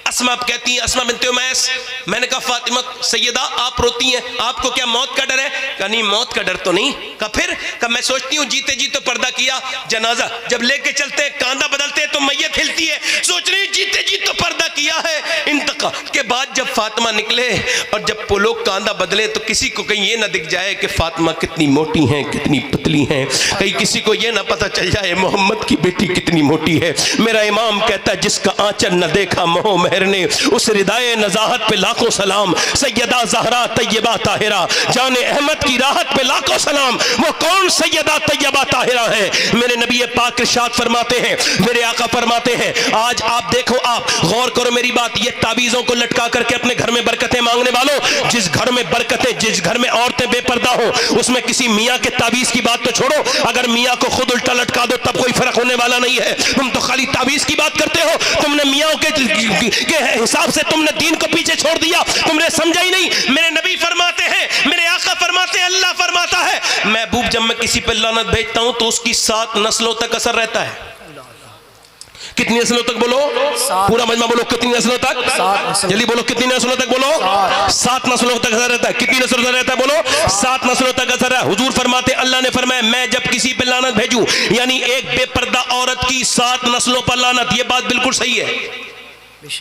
अस्मा कहती है, अस्मा बिन्ते उमैस, मैंने कहा फातिमा सैयदा आप रोती हैं, आपको क्या मौत का डर है? कहा नहीं मौत का डर तो नहीं। कहा फिर? कहा मैं सोचती हूँ जीते जी तो पर्दा किया, जनाजा जब लेके चलते हैं कांधा बदलते हैं तो मैयत हिलती है, सोच रही जीते जी तो पर्दा किया है। इंतकाल के बाद जब फातिमा निकले और जब वो लोग कांधा बदले तो किसी को कहीं ये ना दिख जाए कि फातिमा कितनी मोटी हैं कितनी पतली हैं, कहीं किसी को ये ना पता चल जाए मोहम्मद की बेटी कितनी मोटी है। मेरा इमाम कहता है जिसका आंचल न देखा मोह महर ने, उस रिदाए नजाहत पे लाखों सलाम। सैयदा ज़हरा तैयबा ताहिरा, जाने अहमद की राहत पे लाखों सलाम। वो कौन सैयदा तैयबा ताहिरा है? मेरे नबी पाक इरशाद फरमाते हैं, मेरे आका फरमाते हैं, आज आप देखो, आप गौर करो मेरी बात, ये ताबीज़ों को लटका करके अपने घर में बरकतें मांगने वालों, जिस घर में बरकतें, जिस घर में औरतें बेपर्दा हो उसमें किसी मियाँ के ताबीज़ की बात तो छोड़ो, अगर मियाँ को खुद उल्टा लटका दो तब कोई फर्क होने वाला नहीं है। तुम तो खाली ताबीज़ की बात करते हो, तुमने मियाँ के हिसाब से तुमने दीन को पीछे छोड़ दिया, तुमने समझा ही नहीं। मेरे नबी फरमाते हैं, मेरे आका फरमाते हैं, अल्लाह फरमाता है, महबूब जब मैं किसी पर लानत भेजता हूं तो उसकी 7 नस्लों तक असर रहता है। कितनी नस्लों तक बोलो? पूरा मजमा बोलो, कितनी नस्लों तक? जल्दी बोलो, कितनी नस्लों तक बोलो? 7 नस्लों तक असर रहता है। कितनी नस्लों तक रहता है बोलो? 7 नस्लों तक असर है। हुजूर फरमाते, अल्लाह ने फरमाया मैं जब किसी पे लानत भेजूं, यानी एक बेपर्दा औरत की 7 नस्लों पर लानत, ये बात बिल्कुल सही है,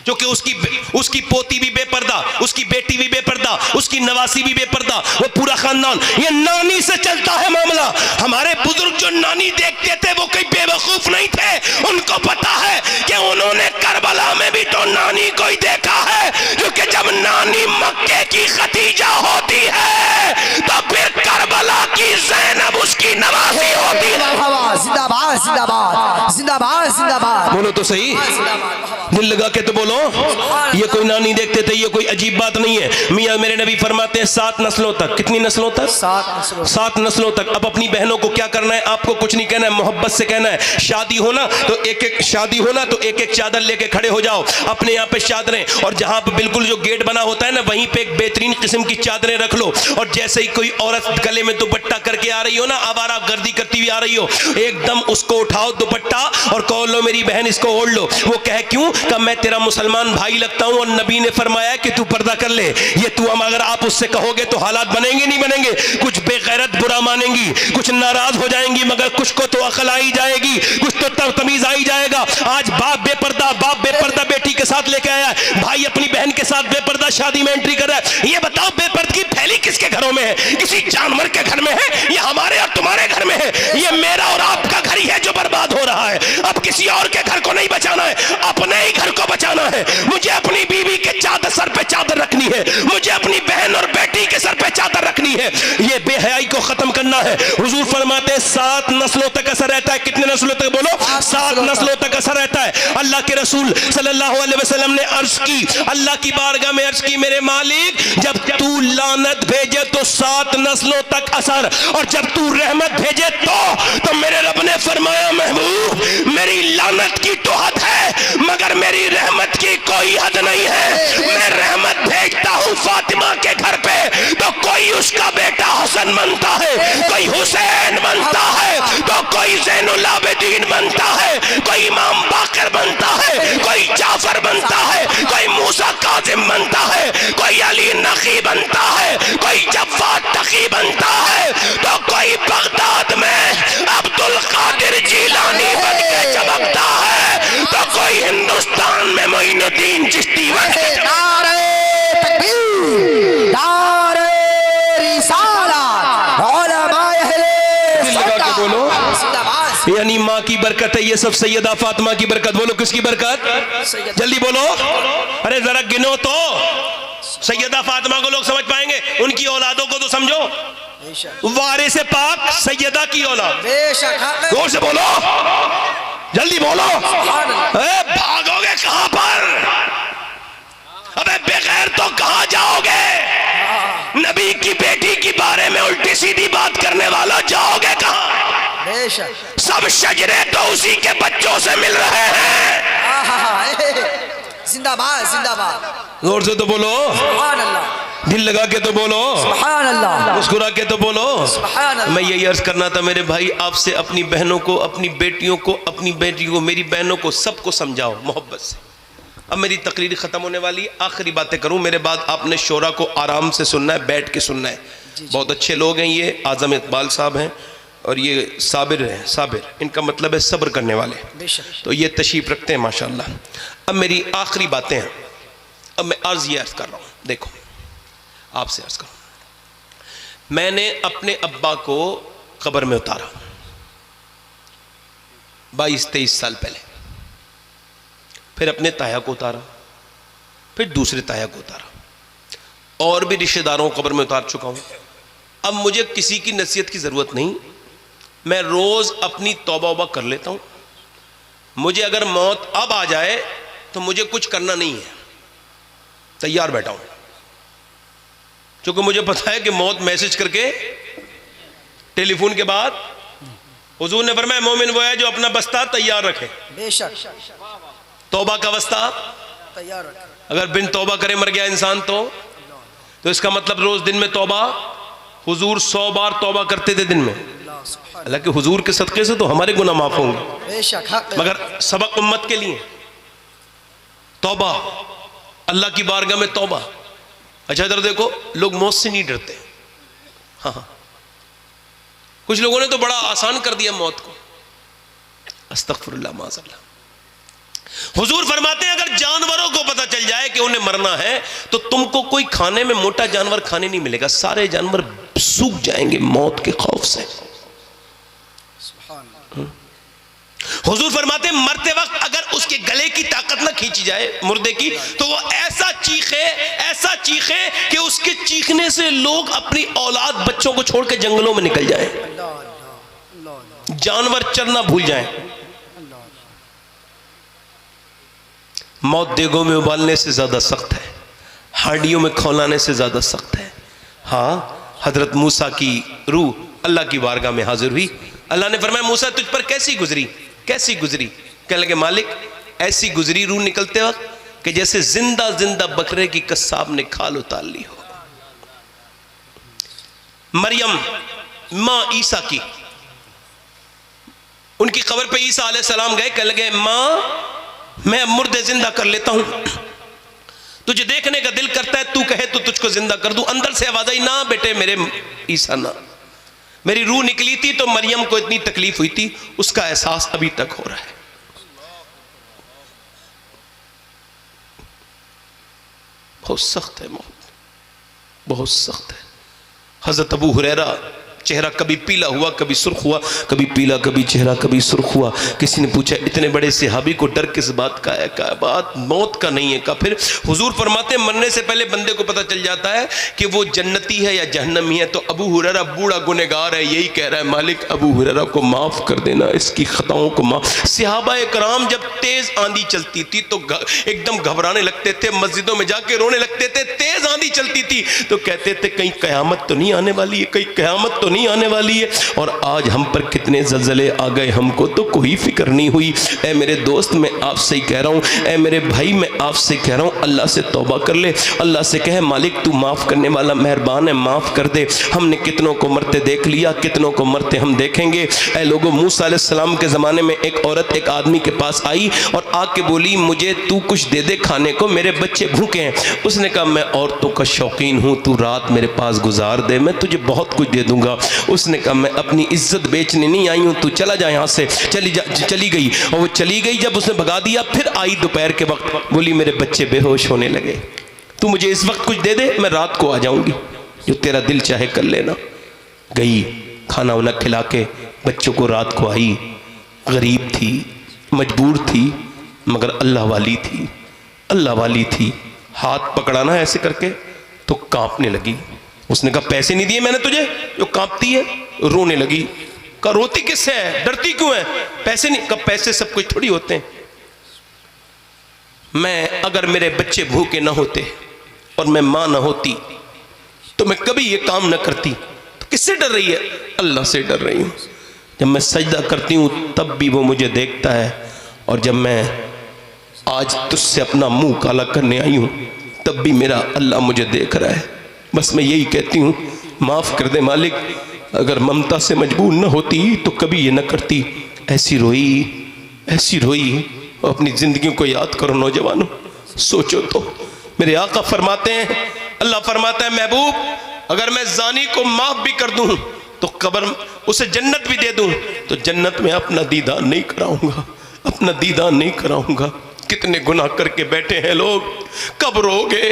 जो कि उसकी पोती भी बेपर्दा, उसकी बेटी भी बेपर्दा, उसकी नवासी भी बेपर्दा, वो पूरा खानदान, ये नानी से चलता है मामला। हमारे बुजुर्ग जो नानी देखते थे वो कोई बेवकूफ नहीं थे, उनको पता है कि उन्होंने करबला में भी तो नानी को ही देखा है, क्योंकि जब नानी मक्के की खदीजा होती है तो फिर करबला की ज़ैनब उसकी नवासी होती है। जिंदाबाद जिंदाबाद जिंदाबाद जिंदाबाद जिंदाबाद बोलो तो सही, जिंदाबाद दिल लगा के तो बोलो। ये कोई ना नहीं देखते थे, ये कोई अजीब बात नहीं है। मियाँ मेरे नबी फरमाते हैं 7 नस्लों तक। कितनी नस्लों तक? 7 नस्लों तक। अब अपनी बहनों को क्या करना है? आपको कुछ नहीं कहना है, मोहब्बत से कहना है। शादी होना तो एक एक चादर लेके खड़े हो जाओ, अपने यहाँ पे चादरें, और जहाँ पे बिल्कुल जो गेट बना होता है ना, वहीं पे एक बेहतरीन किस्म की चादरें रख लो। और जैसे ही कोई औरत गले में दुपट्टा करके आ रही हो ना, आवारा गर्दी करती हुई आ रही हो, एकदम उसको उठाओ दुपट्टा और कहो लो मेरी बहन इसको ओढ़ लो। वो कहे क्यों? कि मैं तेरा मुसलमान भाई लगता हूं और नबी ने फरमाया कि तू पर्दा कर ले। ये तू हम अगर आप उससे कहोगे तो हालात बनेंगे नहीं बनेंगे? कुछ बेगैरत बुरा मानेंगी, कुछ नाराज हो जाएंगी, मगर कुछ को तो अकल आई जाएगी, कुछ तो तमीज आई जाएगा। आज बाप बेपर्दा बेटी के साथ लेके आया है, भाई अपनी बहन के साथ बेपर्दा शादी में एंट्री कर रहा है। ये बताओ बेपर्दगी फैली किसके घरों में है? किसी जानवर के घर में है या हमारे और तुम्हारे घर में है? ये मेरा और आपका घर ही है जो बर्बाद हो रहा है। अब किसी और के घर को नहीं बचाना है, अपने ही घर को बचाना है। मुझे अपनी बीवी के चादर सर पे चादर रखनी है, मुझे अपनी बहन और बेटी के सर पे चादर रखनी है। ये बेहयाई को खत्म करना है। हुजूर फरमाते हैं 7 नस्लों तक असर रहता है। कितने नस्लों तक? बोलो 7 नस्लों तक असर रहता है। अल्लाह के रसूल सल्लल्लाहु अलैहि वसल्लम ने अर्ज की, अल्लाह की बारगाह में अर्ज की, मेरे मालिक जब तू लानत भेजे तो 7 नस्लों तक असर, और जब तू रहमत भेजे तो मेरे रब ने फरमाया महबूब मेरी लानत की तो हद है मगर मेरी रहमत की कोई हद नहीं है। मैं रहमत भेजता हूँ फातिमा के घर पे तो कोई उसका बेटा हसन बनता है, कोई हुसैन बनता है, तो कोई ज़ैनुल आबिदीन बनता है, कोई इमाम बाकर बनता है, कोई जाफर बनता है, कोई मूसा काजिम बनता है, कोई अली नकी बनता है, कोई जफ़ार तकी बनता है, तो कोई बगदाद में अब्दुल कादिर जिलानी बन के चमकता है, तो कोई हिंदुस्तान में मोइनुद्दीन चिश्ती बन के नारे तकबीर, नारे रिसालत, उलमाए अहले लगा के बोलो जिंदाबाद। यानी माँ की बरकत है ये सब, सैयदा फातिमा की बरकत। बोलो किसकी बरकत? जल्दी बोलो, अरे जरा गिनो तो। सैयदा फातिमा को लोग समझ पाएंगे, उनकी औलादों को तो समझो। वारिस पाक सैयदा की औलाद। बेशक जोर से बोलो, जल्दी बोलो। भागोगे कहां पर? अबे बगैर तो कहां जाओगे? नबी की बेटी के बारे में उल्टी सीधी बात करने वाला जाओगे कहां? बेशक सब शजरे तो उसी के बच्चों से मिल रहे हैं। जिंदाबाद जिंदाबाद। जोर से तो बोलो, सुभान अल्लाह, दिल लगा के तो बोलो, सुभान अल्लाह, मुस्कुरा के तो बोलो। सुभान अल्लाह। मैं यही अर्ज करना था मेरे भाई आपसे, अपनी बहनों को, अपनी बेटियों को, अपनी बेटियों को, मेरी बहनों को, सबको समझाओ मोहब्बत से। अब मेरी तकरीर ख़त्म होने वाली है, आखिरी बातें करूं। मेरे बाद आपने शोरा को आराम से सुनना है, बैठ के सुनना है। बहुत अच्छे लोग हैं, ये आज़म इकबाल साहब हैं और ये साबिर हैं। साबिर इनका मतलब है सब्र करने वाले, तो ये तशरीफ़ रखते हैं माशाल्लाह। अब मेरी आखिरी बातें हैं। अब मैं अर्ज़ ये अर्ज़ कर रहा हूँ, देखो आपसे अर्ज़ करूँ। मैंने अपने अब्बा को कब्र में उतारा 22-23 साल पहले, फिर अपने ताया को उतारा, फिर दूसरे ताया को उतारा, और भी रिश्तेदारों को कब्र में उतार चुका हूँ। अब मुझे किसी की नसीहत की ज़रूरत नहीं, मैं रोज़ अपनी तौबा वबा कर लेता हूँ। मुझे अगर मौत अब आ जाए तो मुझे कुछ करना नहीं है, तैयार बैठा हूँ, क्योंकि मुझे पता है कि मौत मैसेज करके टेलीफोन के बाद, हुजूर ने फरमाया मोमिन वो है जो अपना बस्ता तैयार रखे। बेशक तौबा का बस्ता तैयार रखे। अगर बिन तौबा करे मर गया इंसान तो इसका मतलब रोज दिन में तौबा। हुजूर 100 बार तौबा करते थे दिन में, हालांकि हुजूर के सदक़े से तो हमारे गुनाह माफ होंगे, बेशक, मगर सबक उम्मत के लिए तौबा, अल्लाह की बारगाह में तौबा। अच्छा इधर देखो, लोग मौत से नहीं डरते। हाँ, कुछ लोगों ने तो बड़ा आसान कर दिया मौत को। अस्तगफिरुल्लाह माज़अल्लाह। हुजूर फरमाते हैं अगर जानवरों को पता चल जाए कि उन्हें मरना है तो तुमको कोई खाने में मोटा जानवर खाने नहीं मिलेगा, सारे जानवर सूख जाएंगे मौत के खौफ से। हुजूर फरमाते हैं मरते वक्त अगर उसके गले की ताकत ना खींची जाए मुर्दे की, तो वो ऐसा चीखे कि उसके चीखने से लोग अपनी औलाद बच्चों को छोड़ के जंगलों में निकल जाएं, जानवर चरना भूल जाएं। मौत देगों में उबालने से ज़्यादा सख्त है, हांडियों में खौलाने से ज़्यादा सख्त है। हाँ, हज़रत मूसा की रूह अल्लाह की बारगाह में हाजिर हुई। अल्लाह ने फरमाया मूसा तुझ पर कैसी गुजरी, कैसी गुजरी? कहने लगे मालिक ऐसी गुजरी रूह निकलते वक्त कि जैसे जिंदा जिंदा बकरे की कस्साब ने खाल उतार ली हो। मरियम माँ ईसा की, उनकी कब्र पे ईसा अलैहिस्सलाम गए, कहने लगे माँ मैं मुर्दे जिंदा कर लेता हूं, तुझे देखने का दिल करता है, तू कहे तो तुझको जिंदा कर दूं। अंदर से आवाज आई ना बेटे मेरे ईसा ना। मेरी रूह निकली थी तो मरियम को इतनी तकलीफ हुई थी, उसका एहसास अभी तक हो रहा है। बहुत सख्त है मौत, बहुत सख्त है। हजरत अबू हुरैरा चेहरा कभी पीला हुआ कभी सुर्ख हुआ, कभी पीला कभी चेहरा कभी सुर्ख हुआ। किसी ने पूछा इतने बड़े सहाबी को डर किस बात का है? का बात मौत का नहीं है का। फिर हुजूर फरमाते मरने से पहले बंदे को पता चल जाता है कि वो जन्नती है या जहन्नमी है। तो अबू हुरैरा बूढ़ा गुनहगार है, यही कह रहा है मालिक अबू हुरैरा को माफ़ कर देना, इसकी खताओं को माफ़। सहाबा कराम जब तेज़ आंधी चलती थी तो एकदम घबराने लगते थे, मस्जिदों में जाके रोने लगते थे। तेज़ आंधी चलती थी तो कहते थे कहीं क़यामत तो नहीं आने वाली है, कहीं क़यामत तो नहीं आने वाली है। और आज हम पर कितने ज़लज़ले आ गए, हमको तो कोई फिक्र नहीं हुई। ऐ मेरे दोस्त मैं आपसे ही कह रहा हूँ, ऐ मेरे भाई मैं आपसे कह रहा हूँ, अल्लाह से तौबा कर ले, अल्लाह से कहे मालिक तू माफ़ करने वाला मेहरबान है, माफ़ कर दे। हमने कितनों को मरते देख लिया, कितनों को मरते हम देखेंगे। ऐ लोगों, मूसा अलैहिस्सलाम के ज़माने में एक औरत एक आदमी के पास आई और आके बोली मुझे तू कुछ दे दे खाने को, मेरे बच्चे भूखे हैं। उसने कहा मैं औरतों का शौकीन हूँ, तू रात मेरे पास गुजार दे, मैं तुझे बहुत कुछ दे दूंगा। उसने कहा मैं अपनी इज्जत बेचने नहीं आई हूँ, तू चला जा यहाँ से। चली गई और वो चली गई। जब उसने भगा दिया फिर आई दोपहर के वक्त, बोली मेरे बच्चे बेहोश होने लगे, तू मुझे इस वक्त कुछ दे दे, मैं रात को आ जाऊंगी, जो तेरा दिल चाहे कर लेना। गई, खाना वाना खिला के बच्चों को रात को आई। गरीब थी, मजबूर थी, मगर अल्लाह वाली थी, अल्लाह वाली थी। हाथ पकड़ाना ऐसे करके तो कांपने लगी। उसने कहा पैसे नहीं दिए मैंने तुझे जो कांपती है? रोने लगी। कहा रोती किससे है, डरती क्यों है? पैसे नहीं। कहा पैसे सब कुछ थोड़ी होते हैं। मैं अगर मेरे बच्चे भूखे ना होते और मैं मां ना होती तो मैं कभी ये काम ना करती। तो किससे डर रही है? अल्लाह से डर रही हूं। जब मैं सजदा करती हूं तब भी वो मुझे देखता है, और जब मैं आज तुझसे अपना मुंह काला करने आई हूं तब भी मेरा अल्लाह मुझे देख रहा है। बस मैं यही कहती हूँ माफ़ कर दे मालिक, अगर ममता से मजबूर न होती तो कभी ये न करती। ऐसी रोई, ऐसी रोई। अपनी ज़िंदगी को याद करो नौजवानों, सोचो तो। मेरे आका फरमाते हैं, अल्लाह फरमाता है महबूब अगर मैं जानी को माफ़ भी कर दूँ तो कब्र उसे जन्नत भी दे दूँ तो जन्नत में अपना दीदार नहीं कराऊँगा, अपना दीदार नहीं कराऊँगा। कितने गुनाह करके बैठे हैं लोग, कब रोगे,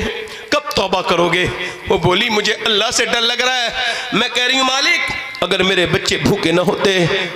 कब तौबा करोगे? वो बोली मुझे अल्लाह से डर लग रहा है। मैं कह रही हूँ मालिक अगर मेरे बच्चे भूखे ना होते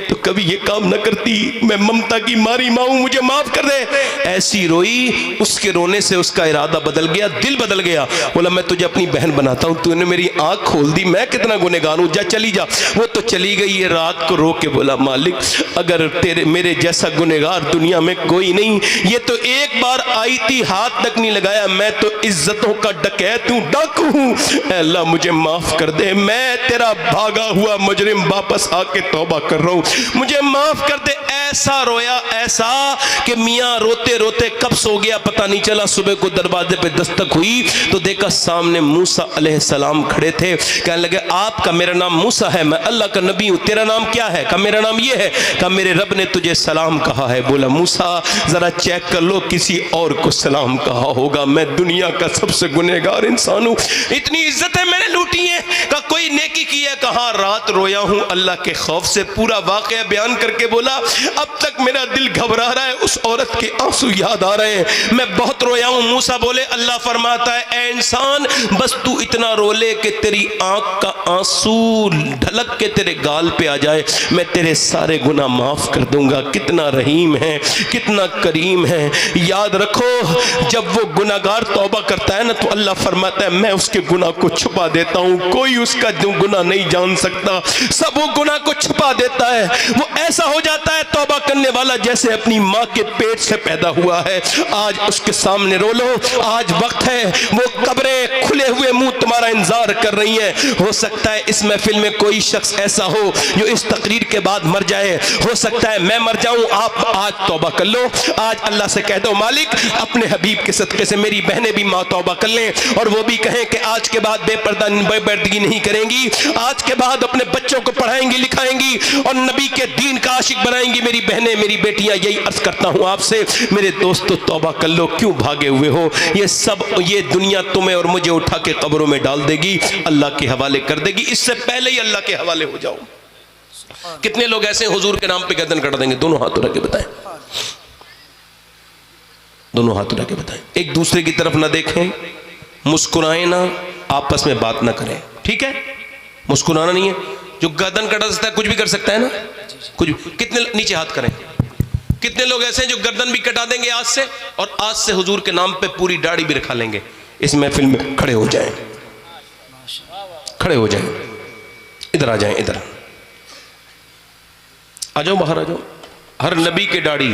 तो कभी ये काम न करती। मैं ममता की मारी माँ हूँ, मुझे माफ कर दे। ऐसी रोई, उसके रोने से उसका इरादा बदल गया, दिल बदल गया। बोला मैं तुझे अपनी बहन बनाता हूँ, तूने मेरी आंख खोल दी, मैं कितना गुनहगार हूँ, जा चली जा। वो तो चली गई है। रात को रो के बोला मालिक अगर तेरे मेरे जैसा गुनहगार दुनिया में कोई नहीं, ये तो एक बार आई थी हाथ तक नहीं लगाया, मैं तो इज्जतों का डकैत हूँ, डाकू हूँ। अल्लाह मुझे माफ कर दे, मैं तेरा भागा हुआ मुजरिम वापस आके तौबा कर रहा हूँ, मुझे माफ कर दे। ऐसा रोया, ऐसा कि मियाँ रोते रोते कब सो गया पता नहीं चला। सुबह को दरवाजे पे दस्तक हुई तो देखा सामने मूसा अलैहिस्सलाम खड़े थे। कहने लगे आपका, मेरा नाम मूसा है, मैं अल्लाह का नबी हूँ, तेरा नाम क्या है? कहा मेरा नाम ये है। कहा मेरे रब ने तुझे सलाम कहा है। बोला मूसा जरा चेक कर लो किसी और को सलाम कहा होगा, मैं दुनिया का सबसे गुनहगार इंसान हूँ, इतनी इज्जत है मैंने लूटी है। कहा कोई नेकी की है? कहा रात रोया हूँ अल्लाह के खौफ से। पूरा वाकया बयान करके बोला अब तक मेरा दिल घबरा रहा है, उस औरत के आंसू याद आ रहे हैं, मैं बहुत रोया हूँ। मूसा बोले अल्लाह फरमाता है ए इंसान बस तू इतना रो ले कि तेरी आंख का आंसू ढलक के तेरे गाल पे आ जाए, मैं तेरे सारे गुनाह माफ कर दूंगा। कितना रहीम है, कितना करीम है। याद रखो जब वो गुनाहगार तौबा करता है ना तो अल्लाह फरमाता है मैं उसके गुनाह को छुपा देता हूँ, कोई उसका गुनाह नहीं जान सकता, सब वो गुनाह को छुपा देता है। वो ऐसा हो जाता है तौबा करने वाला जैसे अपनी माँ के पेट से पैदा हुआ है, आज उसके सामने रो लो। आज वक्त है, वो कब्रें खुले हुए मुंह तुम्हारा इंतजार कर रही हैं। हो सकता है इस महफिल में कोई शख्स ऐसा हो जो इस तकरीर के बाद मर जाए, हो सकता है मैं मर जाऊं। आप आज तौबा कर लो, आज अल्लाह से कह दो मालिक अपने हबीब के सदक़े से मेरी बहनें भी माँ तौबा कर लें और वो भी कहें कि आज के बाद बेपर्दगी नहीं करेंगी, आज के बाद अपने बच्चों को पढ़ाएंगी लिखाएंगी और नबी के दीन का आशिक बनाएंगी मेरी बहनें मेरी बेटियां। यही अर्ज करता हूं आपसे मेरे दोस्तों, तौबा कर लो। क्यों भागे हुए हो? ये दुनिया तुम्हें और मुझे उठा के कब्रों में डाल देगी, अल्लाह के हवाले कर देगी। इससे पहले ही अल्लाह के हवाले हो जाओ। कितने लोग ऐसे हुजूर के नाम पे गर्दन कट देंगे? दोनों हाथ उठा के बताएं, दोनों हाथ उठा के बताएं। एक दूसरे की तरफ ना देखें, मुस्कुराएं ना, आपस में बात ना करें, ठीक है? मुस्कुराना नहीं है। जो गर्दन कटा सकता है कुछ भी कर सकता है ना, कुछ। कितने नीचे हाथ करें? कितने लोग ऐसे हैं जो गर्दन भी कटा देंगे आज से और आज से हुजूर के नाम पे पूरी दाढ़ी भी रखा लेंगे? इस महफिल में खड़े हो जाएं, खड़े हो जाएं, इधर आ जाएं, इधर आ जाओ, बाहर आ जाओ। हर नबी के दाढ़ी,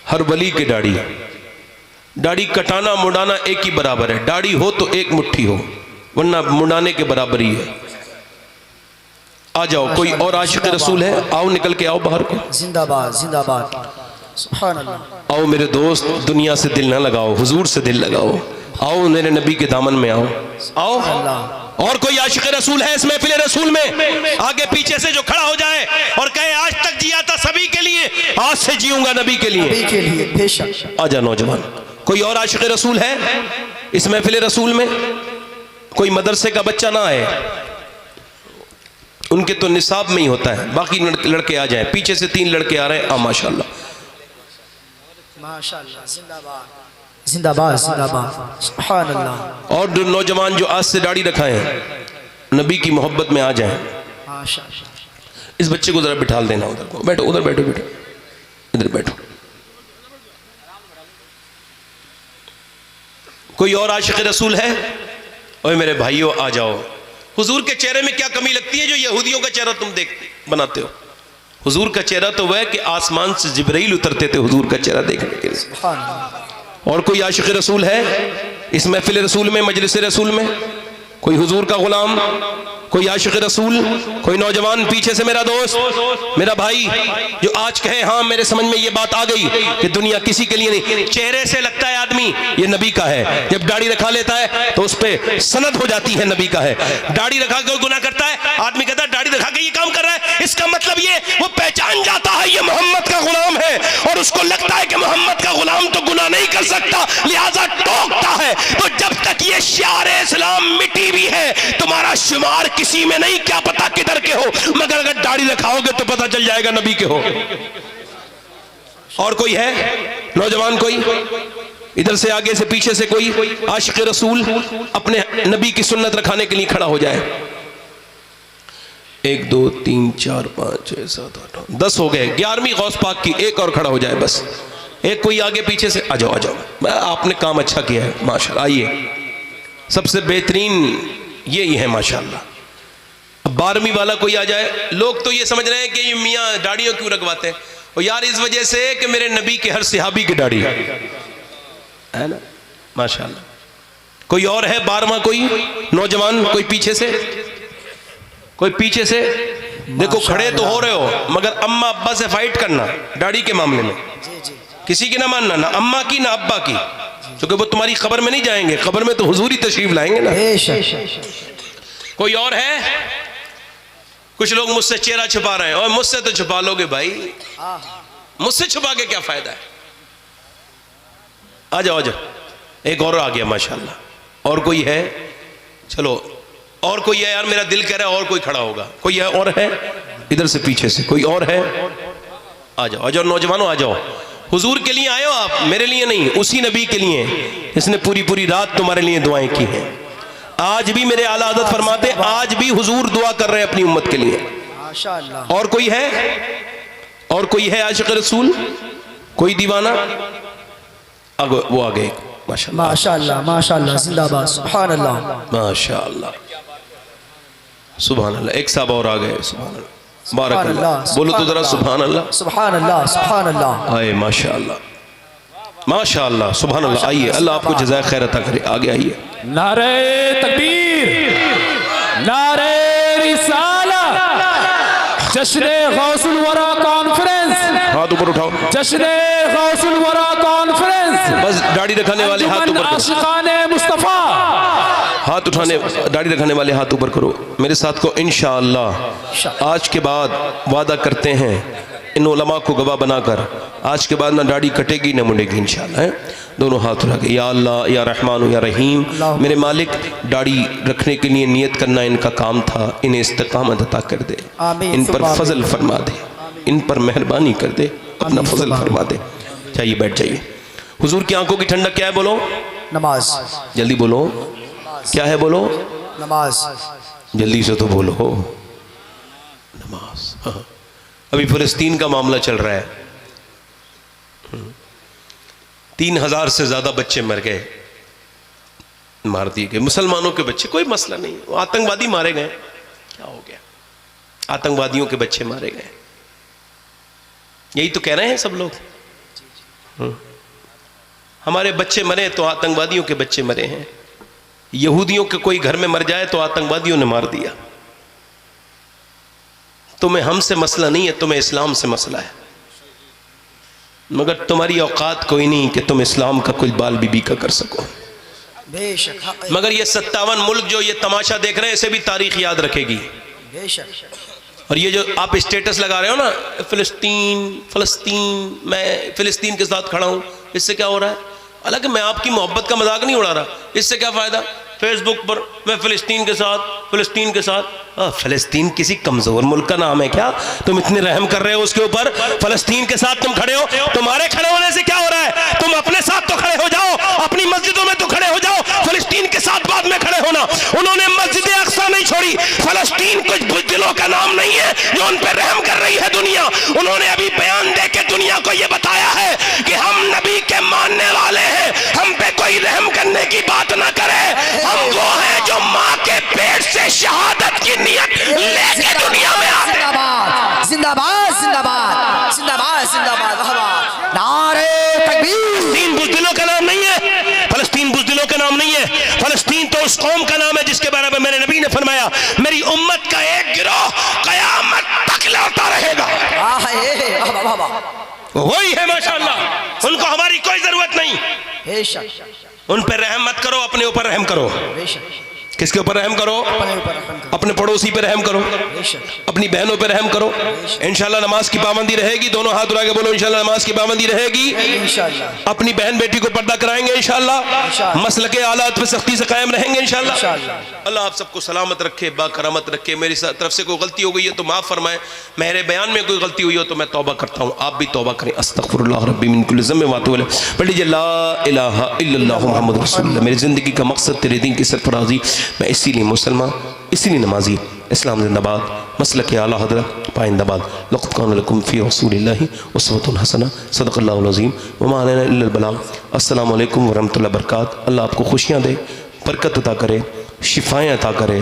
हर वली के दाढ़ी, दाढ़ी कटाना मुड़ाना एक ही बराबर है। दाढ़ी हो तो एक मुट्ठी हो, वरना मुड़ाने के बराबर ही है। आ जाओ, कोई और आशिक रसूल है? आओ, निकल के आओ बाहर को। जिंदाबाद जिंदाबाद, सुभान अल्लाह। आओ मेरे दोस्त, दुनिया से दिल ना लगाओ, हुजूर से दिल लगाओ। आओ मेरे नबी के दामन में आओ, आओ। और कोई आशिक रसूल है इस महफिल रसूल में? आगे पीछे से जो खड़ा हो जाए और कहे आज तक जिया था सभी के लिए, आज से जीऊंगा नबी के लिए। बेशक। आजा नौजवान, कोई और आशिक रसूल है इस महफिल रसूल में? कोई मदरसे का बच्चा ना आए, उनके तो निसाब में ही होता है। बाकी लड़के आ जाएं, पीछे से 3 लड़के आ रहे हैं। माशाल्लाह माशाल्लाह, जिंदाबाद जिंदाबाद जिंदाबाद, सुभान अल्लाह। और नौजवान जो आज से दाढ़ी रखाएं, नबी की मोहब्बत में आ जाएं। माशाल्लाह। इस बच्चे को जरा बिठा देना, उधर को बैठो, उधर बैठो, बैठो, इधर बैठो। कोई और आशिक रसूल है? ओए मेरे भाइयों आ जाओ। हुजूर के चेहरे में क्या कमी लगती है जो यहूदियों का चेहरा तुम बनाते हो? हुजूर का चेहरा तो वह कि आसमान से जिब्राइल उतरते थे हुजूर का चेहरा देखने के लिए। और कोई आशिक रसूल है इस महफिल रसूल में, मजलिस रसूल में? कोई हुजूर का गुलाम, कोई आशिक रसूल, कोई नौजवान पीछे से मेरा दोस्त, मेरा भाई जो आज कहे हाँ मेरे समझ में ये बात आ गई कि दुनिया किसी के लिए नहीं। चेहरे से लगता है आदमी ये नबी का है, जब दाढ़ी रखा लेता है तो उस पर सनद हो जाती है नबी का है। दाढ़ी रखा के गुनाह करता है, आदमी कहता है दाढ़ी रखा के ये काम कर रहा है, इसका मतलब ये वो पहचान जाता है ये मोहम्मद का गुलाम है और उसको लगता है कि मोहम्मद का गुलाम तो गुनाह नहीं कर सकता, लिहाजा टोकता है। तो जब तक ये शियार इस्लाम मिट्टी भी है, तुम्हारा शुमार किसी में नहीं, क्या पता किधर के हो, मगर अगर दाढ़ी रखाओगे तो पता चल जाएगा नबी के हो। और कोई है नौजवान? कोई इधर से आगे से पीछे से कोई आशिक रसूल अपने नबी की सुन्नत रखाने के लिए खड़ा हो जाए? 1 2 3 4 5 6 7 8 9 10 हो गए। 11वीं गौस पाक की एक और खड़ा हो जाए बस। एक कोई आगे पीछे से आ जाओ, आ जाओ। आपने काम अच्छा किया है माशाल्लाह। आइए, सबसे बेहतरीन यही है माशाल्लाह। 12वीं वाला कोई आ जाए। लोग तो ये समझ रहे हैं कि ये मियाँ दाढ़ियों क्यों रखवाते हैं, और यार इस वजह से कि मेरे नबी के हर सहाबी की दाढ़ी है ना माशाल्लाह। कोई और है 12वां कोई नौजवान? कोई पीछे से, कोई पीछे से। देखो खड़े तो हो रहे हो मगर अम्मा अब्बा से फाइट करना दाढ़ी के मामले में, किसी की ना मानना, ना अम्मा की ना अब्बा की, क्योंकि वो तुम्हारी खबर में नहीं जाएंगे, खबर में तो हुजूर ही तशरीफ लाएंगे ना। कोई और है? कुछ लोग मुझसे चेहरा छुपा रहे हैं, और मुझसे तो छुपा लोगे भाई, मुझसे छुपा के क्या फायदा है? आ जाओ, आ जाओ। एक और आ गया माशाल्लाह। और कोई है? चलो और कोई है यार, मेरा दिल कह रहा है और कोई खड़ा होगा। कोई है और है? इधर से पीछे से कोई और है? आ जाओ, आ जाओ नौजवानों, आ जाओ। हुजूर के लिए आए हो आप, मेरे लिए नहीं, उसी नबी के लिए। इसने पूरी पूरी रात तुम्हारे लिए दुआएं की हैं। आज भी मेरे आला हज़रत फरमाते, आज भी हुजूर दुआ कर रहे हैं अपनी उम्मत के लिए माशाअल्लाह। और कोई है? और कोई है आशिक रसूल? कोई दीवाना? वो आ गए माशाअल्लाह माशाअल्लाह माशाअल्लाह, जिंदाबाद, सुभान अल्लाह माशाअल्लाह सुभान अल्लाह। एक साहब और आ गए, सुभान अल्लाह। बारक अल्लाह। बोलो तो जरा सुभान अल्लाह। सुभान अल्लाह, सुभान अल्लाह। आए माशाअल्लाह, माशाअल्लाह, सुभान अल्लाह। आइए, अल्लाह आपको जज़ाए खैर अता करे। आगे आइए। नारे तकबीर, नारे रिसालत, जश्न गौसुल वरा कॉन्फ्रेंस, हाथ ऊपर उठाओ। जश्न गौसुल वरा कॉन्फ्रेंस, बस दाढ़ी रखने वाले हाथ ऊपर करो। आशिकाने मुस्तफा, हाथ उठाने, दाढ़ी रखने वाले हाथ ऊपर करो। मेरे साथ को इंशाअल्लाह आज के बाद वादा करते हैं इन उलमा को गवाह बनाकर, आज के बाद ना दाढ़ी कटेगी ना मुड़ेगी इंशाअल्लाह। है दोनों हाथ उठा के, या अल्लाह या रहमान या रहीम, मेरे मालिक दाढ़ी रखने के लिए नियत करना इनका काम था, इन्हें इस्तिकामत अता कर दे, इन पर फजल फरमा दे, इन पर मेहरबानी कर दे, अपना फजल फरमा दे। चाहिए, बैठ जाइए। हुजूर की आंखों की ठंडक क्या है? बोलो नमाज। जल्दी बोलो, क्या है? बोलो नमाज। जल्दी से तो बोलो। नमाज। हाँ। अभी फिलिस्तीन का मामला चल रहा है, 3000 से ज्यादा बच्चे मर गए, मार दिए गए, मुसलमानों के बच्चे। कोई मसला नहीं, वो आतंकवादी मारे गए। क्या हो गया? आतंकवादियों के बच्चे मारे गए, यही तो कह रहे हैं सब लोग। हमारे बच्चे मरे तो आतंकवादियों के बच्चे मरे हैं। यहूदियों के कोई घर में मर जाए तो आतंकवादियों ने मार दिया। तुम्हें हमसे मसला नहीं है, तुम्हें इस्लाम से मसला है, मगर तुम्हारी औकात कोई नहीं कि तुम इस्लाम का कुछ बाल बीबी का कर सको। बेशक। मगर ये 57 मुल्क जो ये तमाशा देख रहे हैं, इसे भी तारीख याद रखेगी। बेशक। और ये जो आप स्टेटस लगा रहे हो ना, फिलिस्तीन फिलिस्तीन, मैं फिलिस्तीन के साथ खड़ा हूं, इससे क्या हो रहा है? हालांकि मैं आपकी मोहब्बत का मजाक नहीं उड़ा रहा, इससे क्या फायदा? फेसबुक पर मैं फिलिस्तीन के साथ, फिलिस्तीन के साथ। फिलिस्तीन किसी कमजोर मुल्क का नाम है क्या? तुम इतने रहम कर रहे हो उसके ऊपर, फिलिस्तीन के साथ तुम खड़े हो। तुम्हारे खड़े होने से क्या हो रहा है? तुम अपने साथ तो खड़े हो जाओ, अपनी मस्जिदों में तो खड़े हो जाओ, फिलिस्तीन के साथ बाद में खड़े होना। उन्होंने मस्जिद अक्सा नहीं छोड़ी। फिलिस्तीन कुछ बुज़दिलों का नाम नहीं है जो उन पर रहम कर रही है दुनिया। उन्होंने अभी बयान दे के दुनिया को यह बताया है कि हम नबी के मानने वाले हैं, हम पे कोई रहम करने की बात ना करे। हम वो हैं जो माँ के पेट से शहादत की नियत लेके दुनिया में आते हैं। जिंदाबाद, जिंदाबाद, जिंदाबाद, जिंदाबाद, जिंदाबाद। वाह वाह। नारे तकबीर। फलस्तीन बुज़दिलों का नाम नहीं है, फलस्तीन बुज़दिलों का नाम नहीं है। फलस्तीन तो उस कौम का नाम है जिसके बारे में मेरे नबी ने फरमाया, मेरी उम्मत का एक गिरोह कयामत तक लड़ता रहेगा। वही है माशाअल्लाह, उनको हमारी कोई जरूरत नहीं। बेशक। उन पर रहम मत करो, अपने ऊपर रहम करो। बेशक। किसके ऊपर रहम करो? अपने पड़ोसी पे रहम करो, अपनी बहनों पे रहम करो। इंशाल्लाह नमाज की पाबंदी रहेगी। दोनों हाथ उठा के बोलो, इंशाल्लाह नमाज की पाबंदी रहेगी। इंशाल्लाह। अपनी बहन बेटी को पर्दा कराएंगे इंशाल्लाह। मसल के आलात पे सख्ती से कायम रहेंगे इंशाल्लाह। अल्लाह आप सबको सलामत रखे, बाकरामत रखे। मेरी तरफ से कोई गलती हो गई है तो माफ़ फरमाएं, मेरे बयान में कोई गलती हुई हो तो मैं तौबा करता हूँ, आप भी तौबा करें। अस्तगफिरुल्लाह रब्बी मिन कुल्लि ज़ंबिन व अतूबु इलैह। पढ़ लीजिए ला इलाहा इल्लल्लाह मुहम्मद रसूलुल्लाह। मेरी ज़िंदगी का मकसद तेरे दीन की सरफराजी, मैं इसीलिए मुसलमान, इसीलिए नमाजी। इस्लाम जिंदाबाद, मसलक आला हज़रत पाइंदाबाद। लक़द कान लकुम फ़ी रसूलिल्लाहि उसवतुन हसना, सदक़ल्लाहुल अज़ीम व मा अलैना इल्लल बलाग। अस्सलामु अलैकुम व रहमतुल्लाहि व बरकातहू। अल्लाह आपको खुशियाँ दे, बरकत अता करे, शिफाएँ अता करे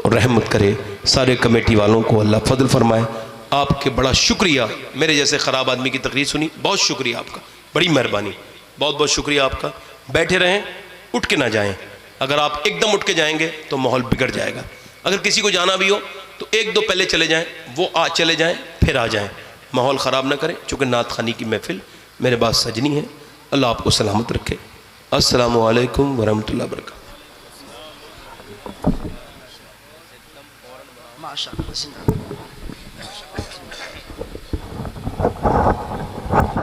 और रहमत करे। सारे कमेटी वालों को अल्लाह फजल फरमाए। आपके बड़ा शुक्रिया, मेरे जैसे ख़राब आदमी की तकरीर सुनी, बहुत शुक्रिया आपका, बड़ी मेहरबानी, बहुत बहुत शुक्रिया आपका। बैठे रहें, उठ के ना जाएं। अगर आप एकदम उठ के जाएंगे तो माहौल बिगड़ जाएगा। अगर किसी को जाना भी हो तो एक दो पहले चले जाएं, वो चले जाएं फिर आ जाएं, माहौल ख़राब ना करें। चूँकि नात खानी की महफिल मेरे पास सजनी है। अल्लाह आपको सलामत रखे। अस्सलामु अलैकुम वरहमतुल्लाहि वबरकातुहू। माशाअल्लाह।